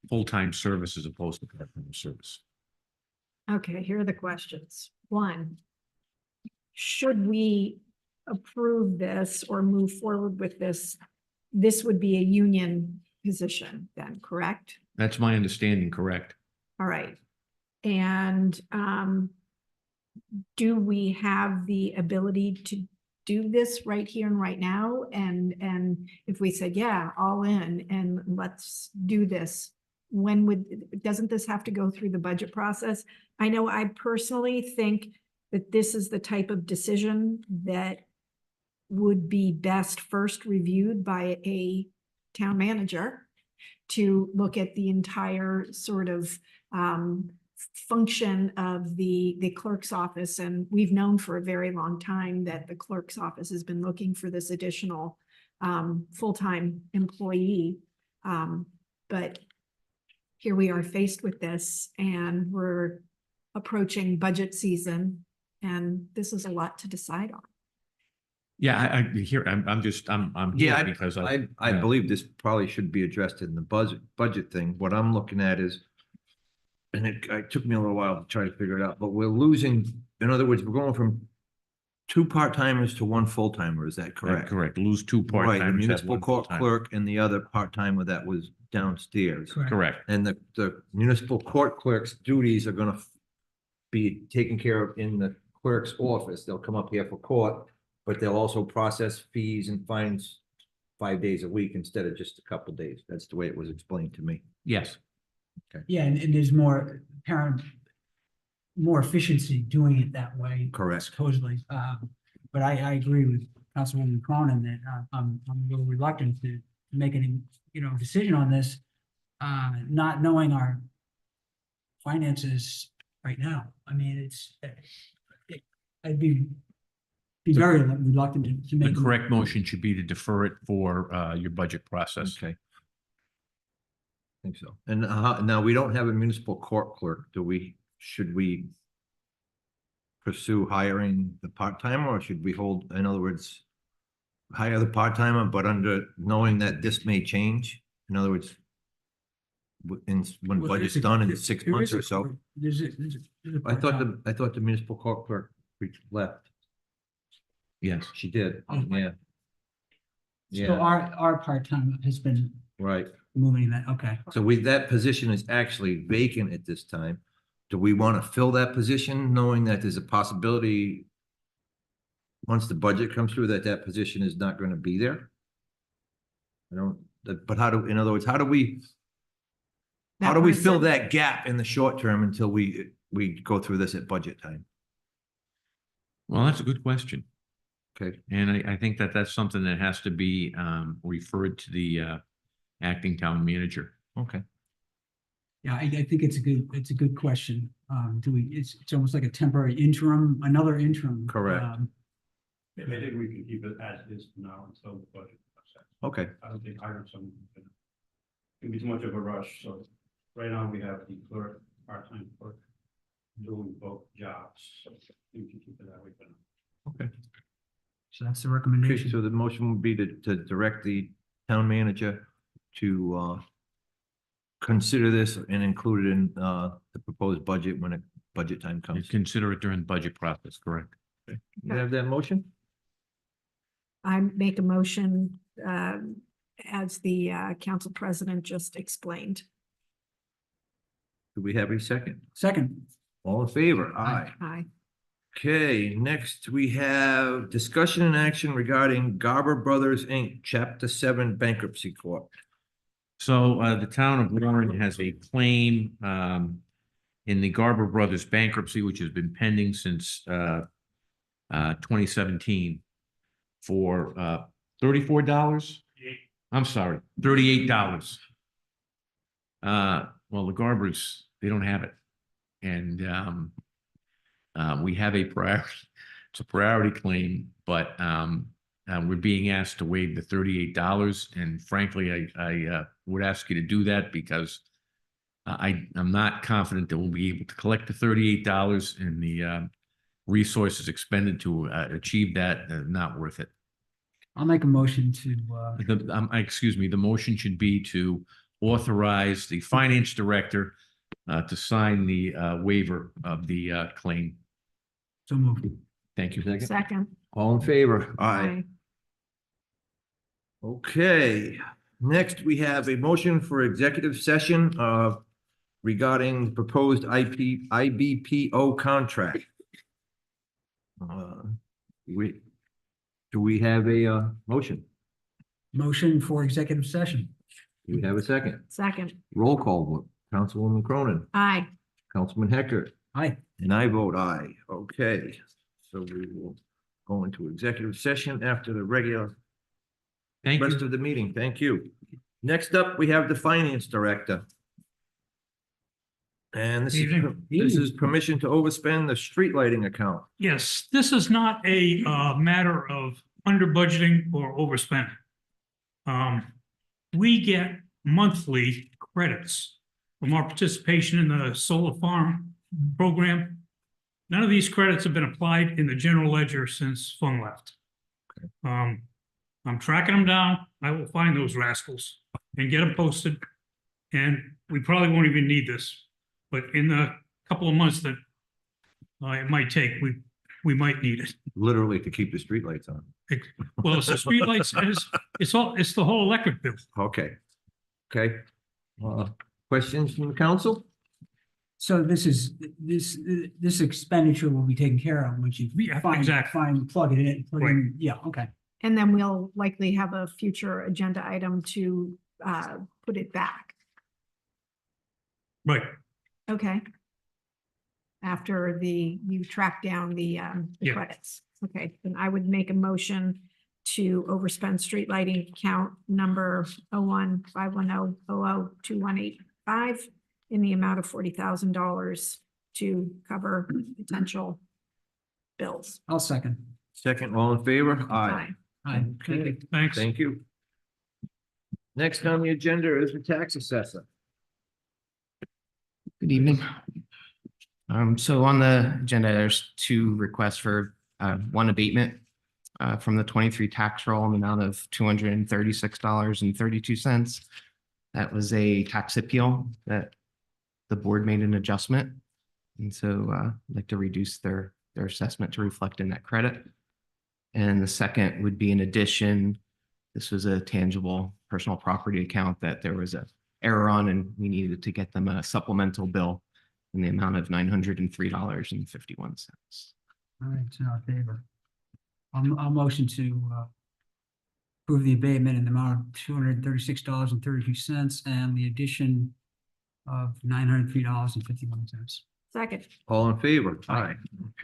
full-time service as opposed to part-time service. Okay, here are the questions. One, should we approve this or move forward with this? This would be a union position then, correct? That's my understanding, correct? All right. And do we have the ability to do this right here and right now? And if we said, yeah, all in and let's do this, doesn't this have to go through the budget process? I know I personally think that this is the type of decision that would be best first reviewed by a town manager to look at the entire sort of function of the clerk's office. And we've known for a very long time that the clerk's office has been looking for this additional full-time employee. But here we are faced with this, and we're approaching budget season, and this is a lot to decide on. Yeah, I'm here Yeah, because I yeah. believe this probably should be addressed in the budget thing. What I'm looking at is, and it took me a little while to try to figure it out, but we're losing, in other words, we're going from two part-timers to one full-timer. Is that correct? Correct. Lose two Right, the part-timers. have municipal one court full-time. clerk and the other part-timer that was downstairs. Correct. And the municipal court clerk's duties are gonna be taken care of in the clerk's office. They'll come up here for court, but they'll also process fees and fines 5 days a week instead of just a couple days. That's the way it was explained to me. Yes. Yeah, and there's more apparent, more efficiency doing it that way. Correct. Supposedly, but I agree with Councilwoman Cronin that I'm a little reluctant to make any, decision on this, not knowing our finances right now. I mean, I'd be very reluctant to The make. correct motion should be to defer it for your budget process. Okay. I think so. And now we don't have a municipal court clerk. Should we pursue hiring the part-timer, or should we hold, in other words, hire the part-timer, but under knowing that this may change? In other words, when Well, budget's there's a- done in there- 6 there months is or a- so. There's a I part-time. thought the municipal court clerk left. Yes. She did. Oh. Yeah. So Yeah, our part-time has been right. moving that, okay. So that position is actually vacant at this time. Do we want to fill that position, knowing that there's a possibility once the budget comes through that position is not going to be there? But in other words, how do we fill that gap in the short term until we go through this at budget time? Well, that's a good question. Okay. And I think that's something that has to be referred to the acting town manager. Okay. Yeah, I think it's a good question. It's almost like a temporary interim, another interim. Correct. I think we can keep it as is now until the budget. Okay, I don't think hiring someone can be too much of a rush, so right now we have the clerk, part-time clerk, doing both jobs, so we can keep it that way for now. okay. So that's the Okay, recommendation. so the motion would be to direct the town manager to consider this and include it in the proposed budget when budget time You comes. consider it during the budget process, correct? You have that motion? I make a motion, as the, council president just explained. Do we have a second? Second. All in favor? Aye. Aye. Okay, next we have discussion and action regarding Garber Brothers, Inc., Chapter 7 Bankruptcy Court. So the town of Warren has a claim in the Garber Brothers bankruptcy, which has been pending since 2017 for $34. I'm sorry, $38. Well, the Garbers, they don't have it. And we have a priority, it's a priority claim, but we're being asked to waive the $38. And frankly, I would ask you to do that because I'm not confident that we'll be able to collect the $38 and the resources expended to achieve that, not worth it. I'll make a motion to, Excuse me, the motion should be to authorize the finance director to sign the waiver of the claim. so moved. Thank you. Second. All in favor? Aye. Okay, next we have a motion for executive session regarding proposed IBPO contract. Do we have a motion? Motion for executive session. Do we have a second? Second. Roll call vote. Councilwoman Cronin, Aye. Councilman Hecker, Aye. and I vote aye. Okay, so we will go into executive session after the regular Thank rest you. of the meeting. Thank you. Next up, we have the finance director. And this is permission to overspend the street lighting account. Yes, this is not a matter of under budgeting or overspending. We get monthly credits from our participation in the solar farm program. None of these credits have been applied in the general ledger since Fung left. I'm tracking them down. I will find those rascals and get them posted. And we probably won't even need this, but in the couple of months that it might take, we might need it. Literally to keep the streetlights on. Well, it's the streetlights, it's the whole electric bill. Okay. Okay. Questions from the council? So this expenditure will be taken care of once you Yeah, find, exactly. plug it in, put in, yeah, okay. And then we'll likely have a future agenda item to put it back. Right. Okay. After you track down the Yeah. credits. Okay, then I would make a motion to overspend street lighting account number 01-510-00-2185 in the amount of $40,000 to cover potential bills. I'll second. Second, all in favor? Aye. Aye. Okay, Thanks. thank you. Next on the agenda is the tax assessor. Good evening. So on the agenda, there's two requests for one abatement from the 23 tax roll in the amount of $236.32. That was a tax appeal that the board made an adjustment. And so I'd like to reduce their assessment to reflect in that credit. And the second would be in addition, this was a tangible personal property account that there was a error on, and we needed to get them a supplemental bill in the amount of $903.51. All right, it's in our favor. I'll motion to approve the abatement in the amount of $236.32 and the addition of $903.51. Second. All in favor? Aye.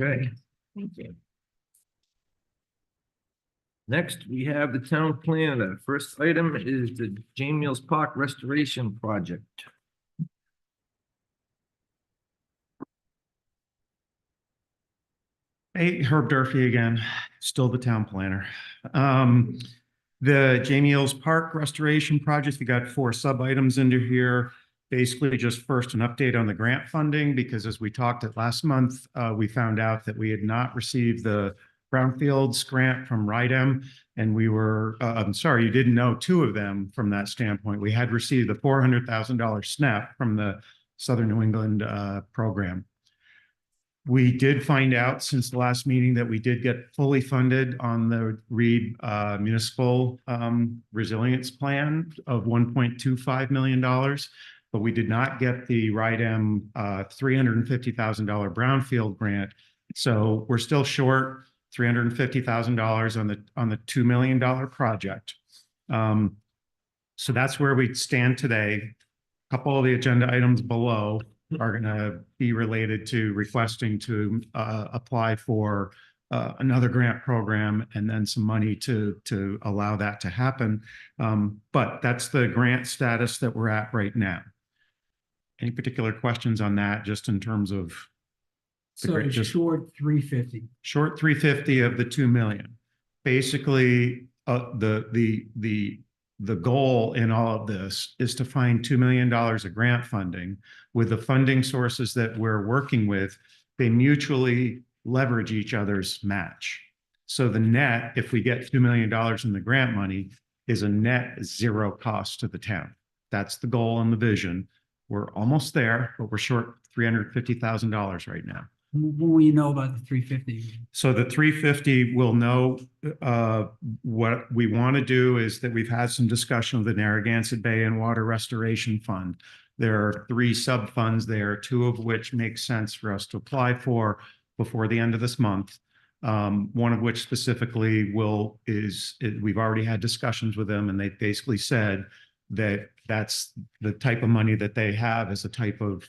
Okay. Thank you. Next, we have the town planner. First item is the Jane Mills Park Restoration Project. Hey, Herb Durfee again, still the town planner. The Jamie Hills Park Restoration Project, we got 4 sub-items into here. Basically, just first an update on the grant funding, because as we talked at last month, we found out that we had not received the Brownfields grant from RIDEM. And we were, I'm sorry, you didn't know 2 of them from that standpoint. We had received the $400,000 SNAP from the Southern New England program. We did find out since the last meeting that we did get fully funded on the Reed Municipal Resilience Plan of $1.25 million, but we did not get the RIDEM $350,000 Brownfield grant. So we're still short $350,000 on the $2 million project. So that's where we stand today. A couple of the agenda items below are going to be related to requesting to apply for another grant program and then some money to allow that to happen. But that's the grant status that we're at right now. Any particular questions on that, just in terms of? So it's short 350. Short 350 of the 2 million. Basically, the goal in all of this is to find $2 million of grant funding. With the funding sources that we're working with, they mutually leverage each other's match. So the net, if we get $2 million in the grant money, is a net 0 cost to the town. That's the goal and the vision. We're almost there, but we're short $350,000 right now. When will you know about the 350? So the 350 will know what we want to do is that we've had some discussion with the Narragansett Bay and Water Restoration Fund. There are 3 sub-funds there, 2 of which make sense for us to apply for before the end of this month. One of which specifically we've already had discussions with them, and they basically said that that's the type of money that they have as a type of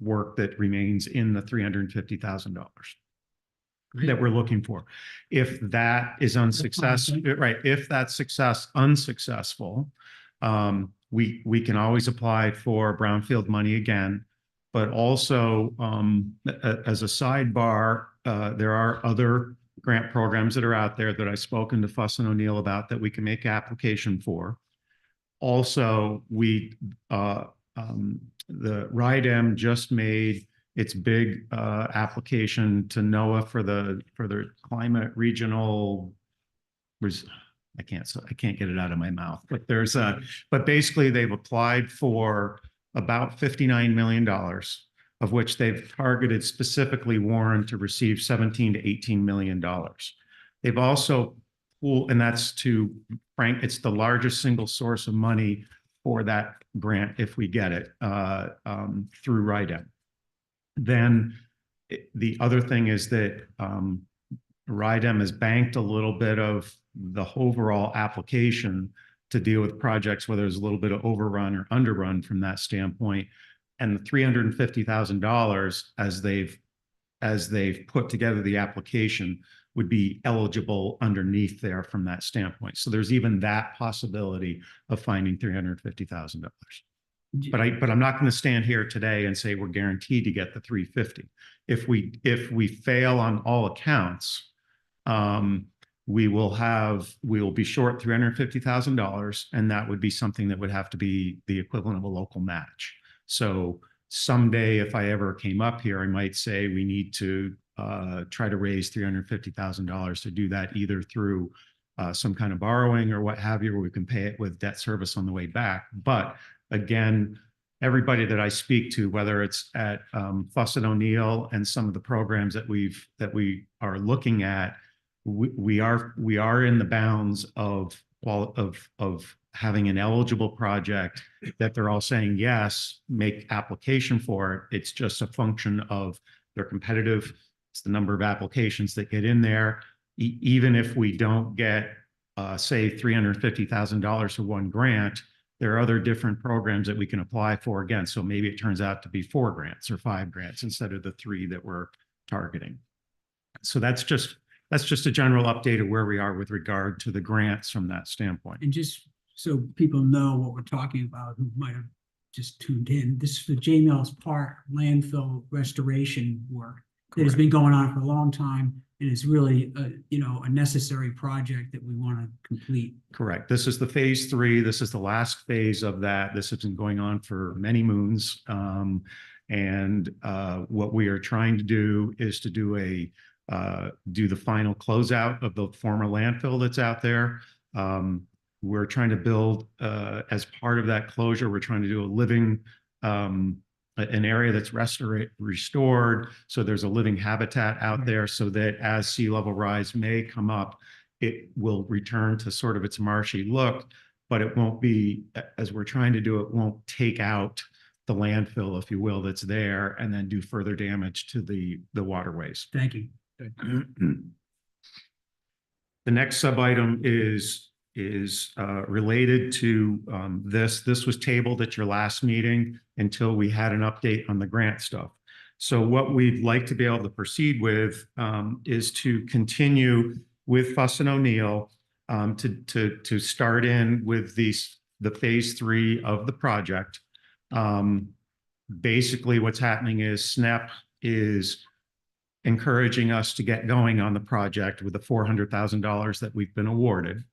work that remains in the $350,000 that we're looking for. If that is unsuccessful, right? If that's unsuccessful, we can always apply for brownfield money again. But also, as a sidebar, there are other grant programs that are out there that I've spoken to Fuss and O'Neill about that we can make application for. Also, the RIDEM just made its big application to NOAA for the climate regional. I can't get it out of my mouth, but but basically they've applied for about $59 million, of which they've targeted specifically Warren to receive $17 to $18 million. They've also and that's it's the largest single source of money for that grant if we get it through RIDEM. Then the other thing is that RIDEM has banked a little bit of the overall application to deal with projects where there's a little bit of overrun or underrun from that standpoint. And the $350,000 as they've put together the application would be eligible underneath there from that standpoint. So there's even that possibility of finding $350,000. But I'm not going to stand here today and say we're guaranteed to get the 350. If we fail on all accounts, we will be short $350,000, and that would be something that would have to be the equivalent of a local match. So someday, if I ever came up here, I might say we need to try to raise $350,000 to do that, either through some kind of borrowing or what have you, where we can pay it with debt service on the way back. But again, everybody that I speak to, whether it's at Fuss and O'Neill and some of the programs that we are looking at, we are in the bounds of having an eligible project that they're all saying yes, make application for it. It's just a function of they're competitive. It's the number of applications that get in there. Even if we don't get, say, $350,000 for one grant, there are other different programs that we can apply for again. So maybe it turns out to be 4 grants or 5 grants instead of the 3 that we're targeting. So that's just a general update of where we are with regard to the grants from that standpoint. And just so people know what we're talking about, who might have just tuned in, this is the Jamie Hills Park landfill restoration work that has been going on for a long time. And it's really, a necessary project that we want to complete. Correct. This is the phase 3. This is the last phase of that. This has been going on for many moons. What we are trying to do is to do the final closeout of the former landfill that's out there. We're trying to build, as part of that closure, we're trying to do a living, an area that's restored. So there's a living habitat out there so that as sea level rise may come up, it will return to sort of its marshy look, but it won't be, as we're trying to do, it won't take out the landfill, if you will, that's there and then do further damage to the waterways. Thank you. The next sub item is related to this. This was tabled at your last meeting until we had an update on the grant stuff. So what we'd like to be able to proceed with is to continue with Fuss and O'Neill to start in with the phase 3 of the project. Basically, what's happening is SNEP is encouraging us to get going on the project with the $400,000 that we've been awarded.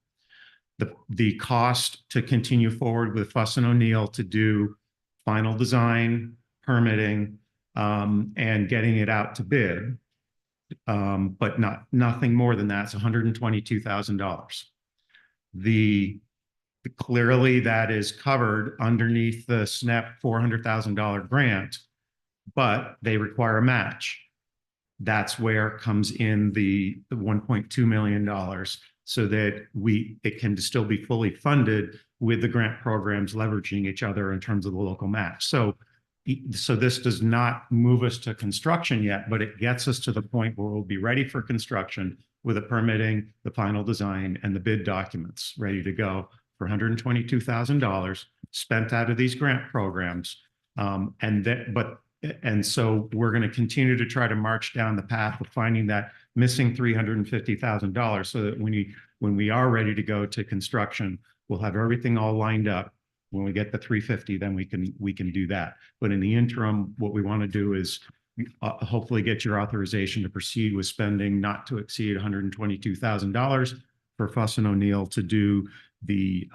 The cost to continue forward with Fuss and O'Neill to do final design, permitting, and getting it out to bid, but nothing more than that. It's $122,000. Clearly that is covered underneath the SNEP $400,000 grant, but they require a match. That's where comes in the $1.2 million so that it can still be fully funded with the grant programs leveraging each other in terms of the local match. So this does not move us to construction yet, but it gets us to the point where we'll be ready for construction with the permitting, the final design, and the bid documents ready to go for $122,000 spent out of these grant programs. And so we're going to continue to try to march down the path of finding that missing $350,000 so that when we are ready to go to construction, we'll have everything all lined up. When we get the 350, then we can do that. But in the interim, what we want to do is hopefully get your authorization to proceed with spending not to exceed $122,000 for Fuss and O'Neill to do the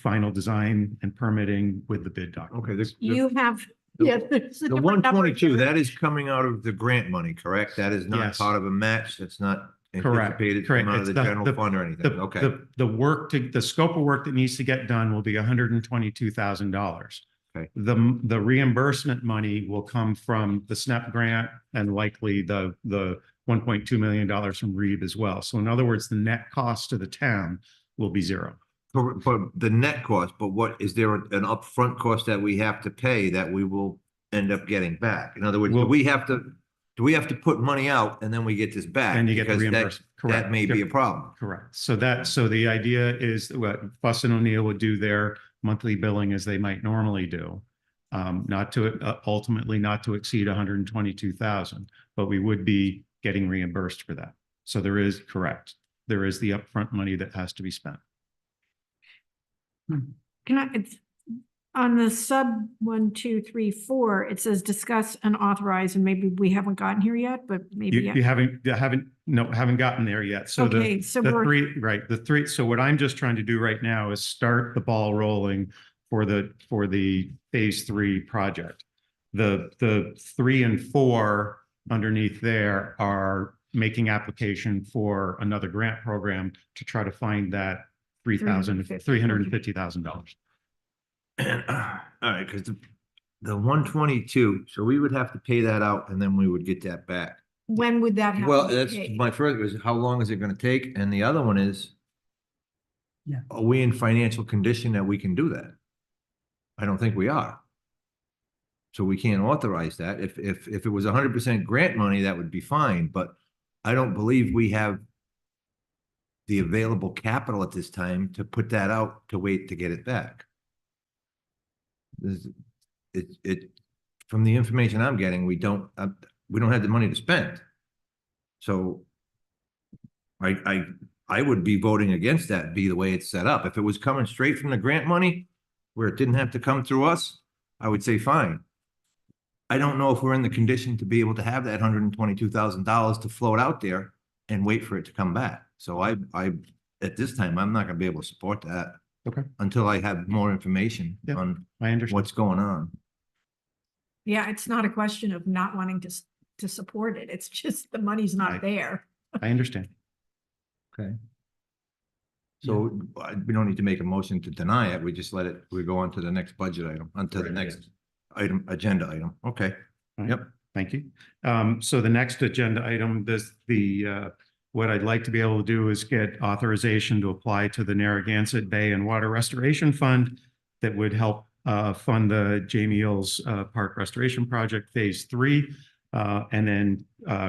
final design and permitting with the bid documents. Okay. You have, yeah. there's a The different number 122, here. that is coming out of the grant money, correct? That is not Yes. part of a match. That's not Correct. anticipated to Correct. come out of It's the general fund or anything. Okay. The scope of work that needs to get done will be $122,000. Okay. The reimbursement money will come from the SNEP grant and likely the $1.2 million from REAP as well. So in other words, the net cost to the town will be zero. But the net cost, but what, is there an upfront cost that we have to pay that we will end up getting back? In other words, do we have to put money out and then we get this back? And you get the Because reimbursement. Correct. That may be a problem. Correct. So the idea is what Fuss and O'Neill would do their monthly billing as they might normally do. Ultimately not to exceed 122,000, but we would be getting reimbursed for that. So there is the upfront money that has to be spent. It's on the sub 1, 2, 3, 4, it says discuss and authorize, and maybe we haven't gotten here yet, but maybe. You haven't gotten there yet. So Okay, so we're- so what I'm just trying to do right now is start the ball rolling for the phase 3 project. The 3 and 4 underneath there are making application for another grant program to try to find that $350,000. All right, because the 122, so we would have to pay that out and then we would get that back. When would that happen? Well, that's my first, was how long is it going to take? And the other one is, are we in financial condition that we can do that? I don't think we are. So we can't authorize that. If it was 100% grant money, that would be fine, but I don't believe we have the available capital at this time to put that out to wait to get it back. From the information I'm getting, we don't have the money to spend. So I would be voting against that, be the way it's set up. If it was coming straight from the grant money where it didn't have to come through us, I would say fine. I don't know if we're in the condition to be able to have that $122,000 to float out there and wait for it to come back. So at this time, I'm not gonna be able to support that. Okay. Until I have more information Yeah, on I understand. what's going on. Yeah, it's not a question of not wanting to support it. It's just the money's not Right. there. I understand. Okay. So we don't need to make a motion to deny it. We just let it, we go on to the next budget item, onto the Right, next item, agenda item. Okay. All right. Yep. Thank you. So the next agenda item, what I'd like to be able to do is get authorization to apply to the Narragansett Bay and Water Restoration Fund that would help fund the Jamie Eels Park Restoration Project Phase 3. And then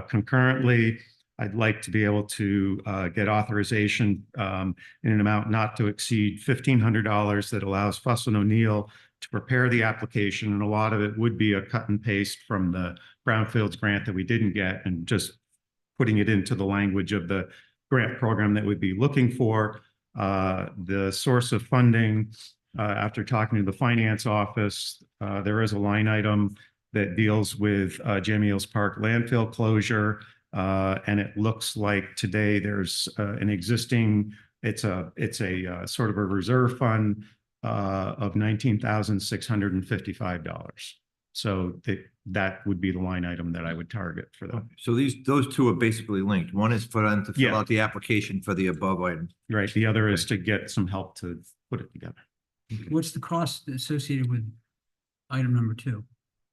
concurrently, I'd like to be able to get authorization in an amount not to exceed $1,500 that allows Fuss and O'Neill to prepare the application. And a lot of it would be a cut and paste from the Brownfields grant that we didn't get and just putting it into the language of the grant program that we'd be looking for. The source of funding, after talking to the finance office, there is a line item that deals with Jamie Eels Park landfill closure. And it looks like today there's an existing, it's a sort of a reserve fund of $19,655. So that would be the line item that I would target for that. So those two are basically linked. One is for them to fill Yeah. out the application for the above item. Right. The other is to get some help to put it together. What's the cost associated with item number 2?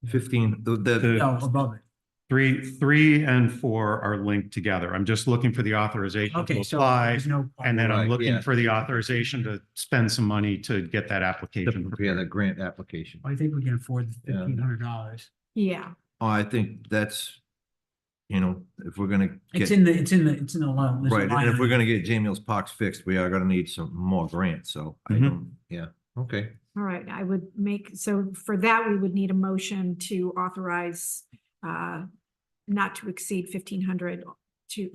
15, No, above it. 3 and 4 are linked together. I'm just looking for the authorization to Okay, so apply. there's no. And then I'm Right, looking yeah. for the authorization to spend some money to get that to application. prepare the grant application. I think we can afford the Yeah. $1,500. Yeah. Oh, I think that's, if we're gonna It's get, in the loan. There's a right, line and if we're item. gonna get Jamie Eels Parks fixed, we are gonna need some more grants, so I Mhm. don't, yeah, okay. All right, I would so for that, we would need a motion to authorize not to exceed 1,500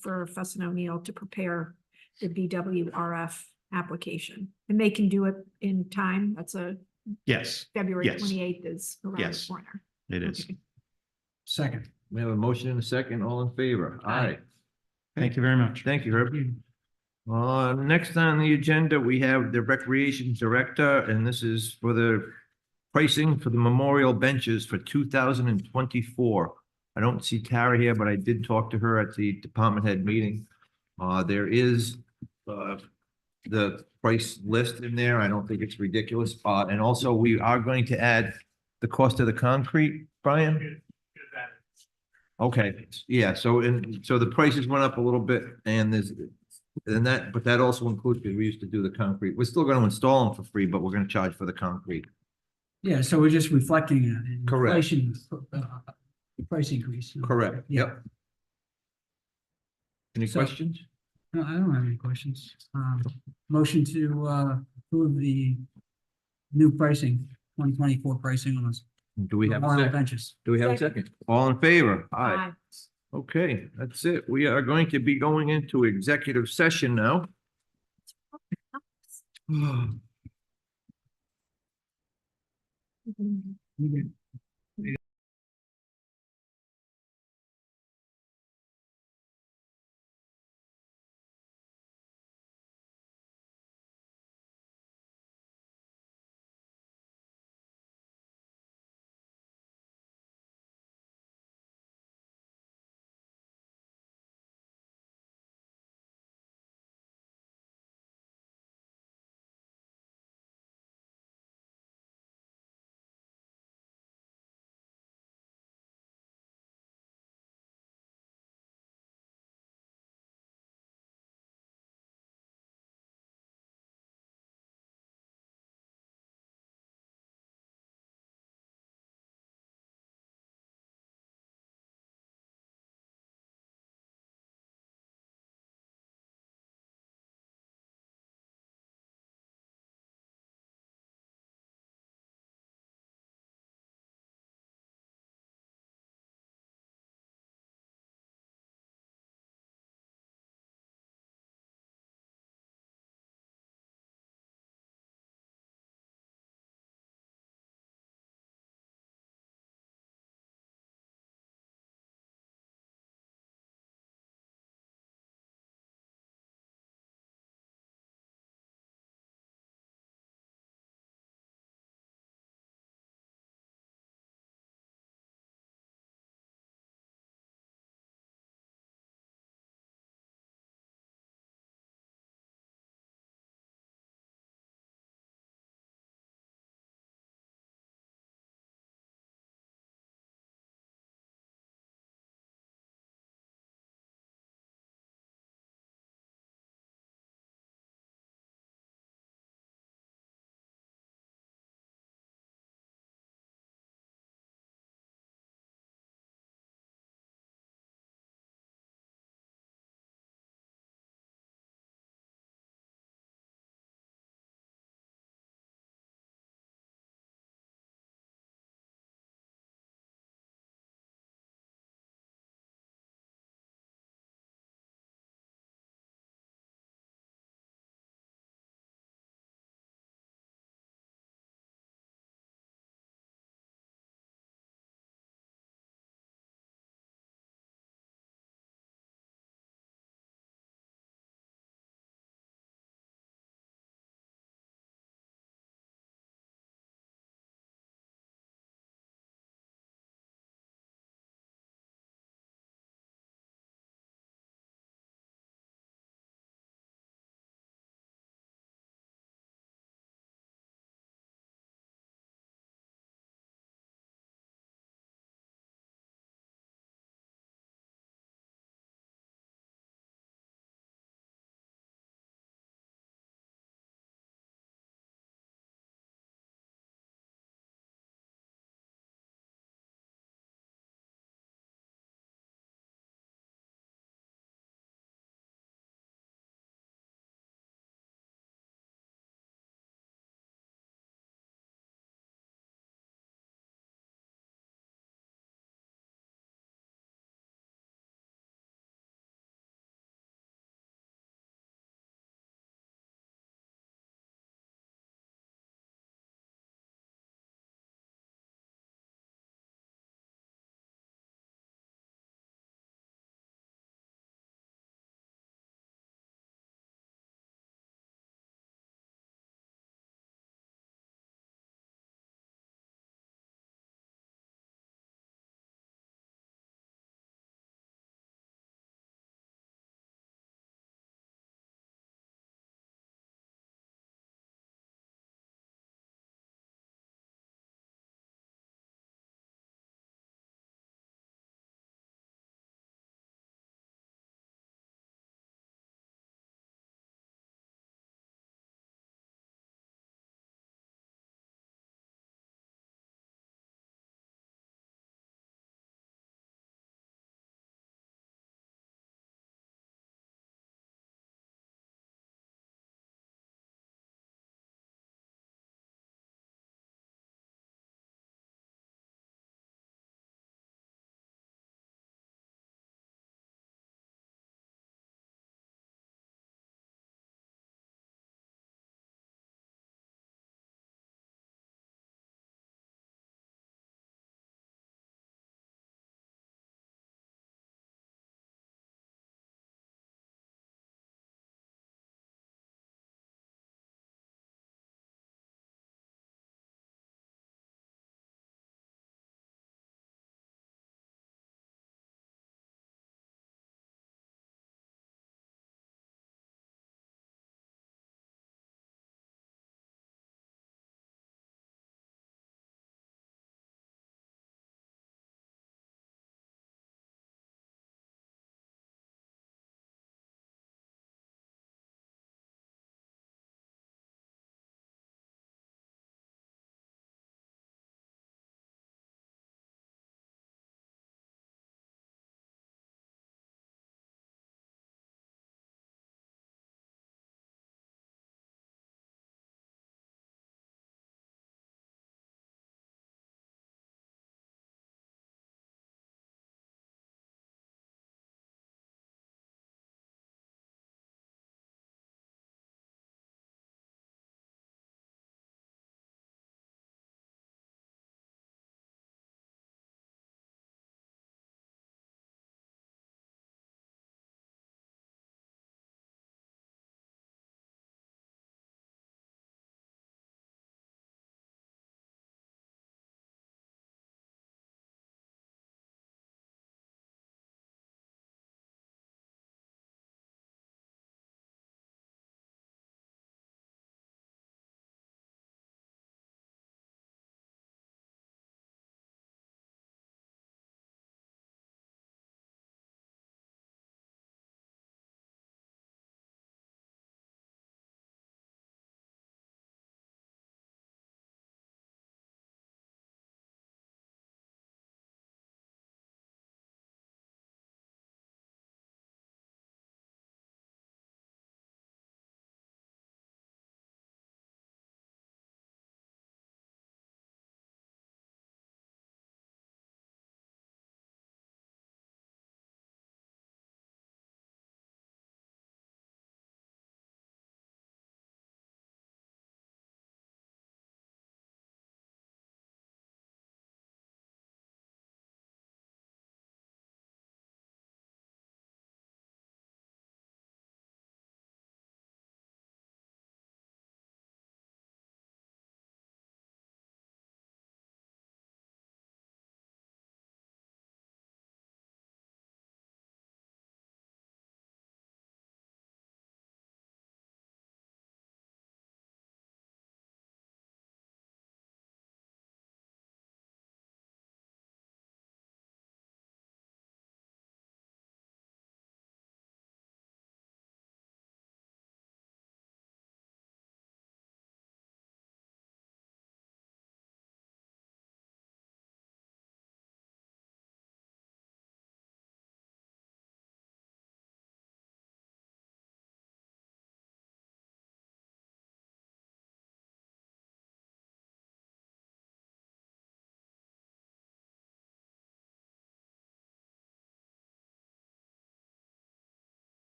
for Fuss and O'Neill to prepare the BWRF application. And they can do it in time. That's Yes, February Yes. 28th is around the Yes. corner. it is. Okay. Second. We have a motion and a second, all in favor? Aye. Thank you very much. Thank you, Herb. Next on the agenda, we have the Recreation Director, and this is for the pricing for the memorial benches for 2024. I don't see Tara here, but I did talk to her at the department head meeting. There is the price list in there. I don't think it's ridiculous. And also we are going to add the cost of the concrete, Brian? Okay, yeah, so the prices went up a little bit and but that also includes, because we used to do the concrete. We're still gonna install them for free, but we're gonna charge for the concrete. Yeah, so we're just reflecting an Correct. inflation, price increase. Correct, Yeah. yep. Any So- questions? No, I don't have any questions. Motion to approve the new pricing, 2024 pricing on those Do we have a memorial second? benches. Do we have a second? All in favor? Aye. Okay, that's it. We are going to be going into executive session now. Mhm.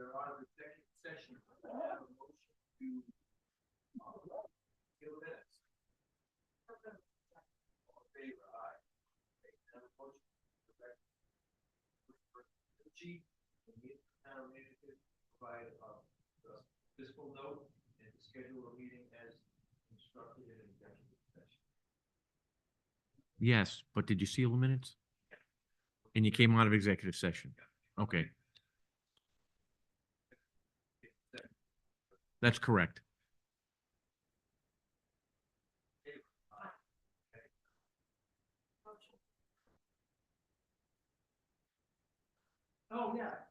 There are executive session. I have a motion to give minutes. All in favor, aye. Okay, now the motion to direct the chief and the town manager to provide the fiscal note and to schedule a meeting as instructed in executive session. Yes, but did you seal the minutes? And you came out of executive session? Okay. That's correct. Oh, yeah.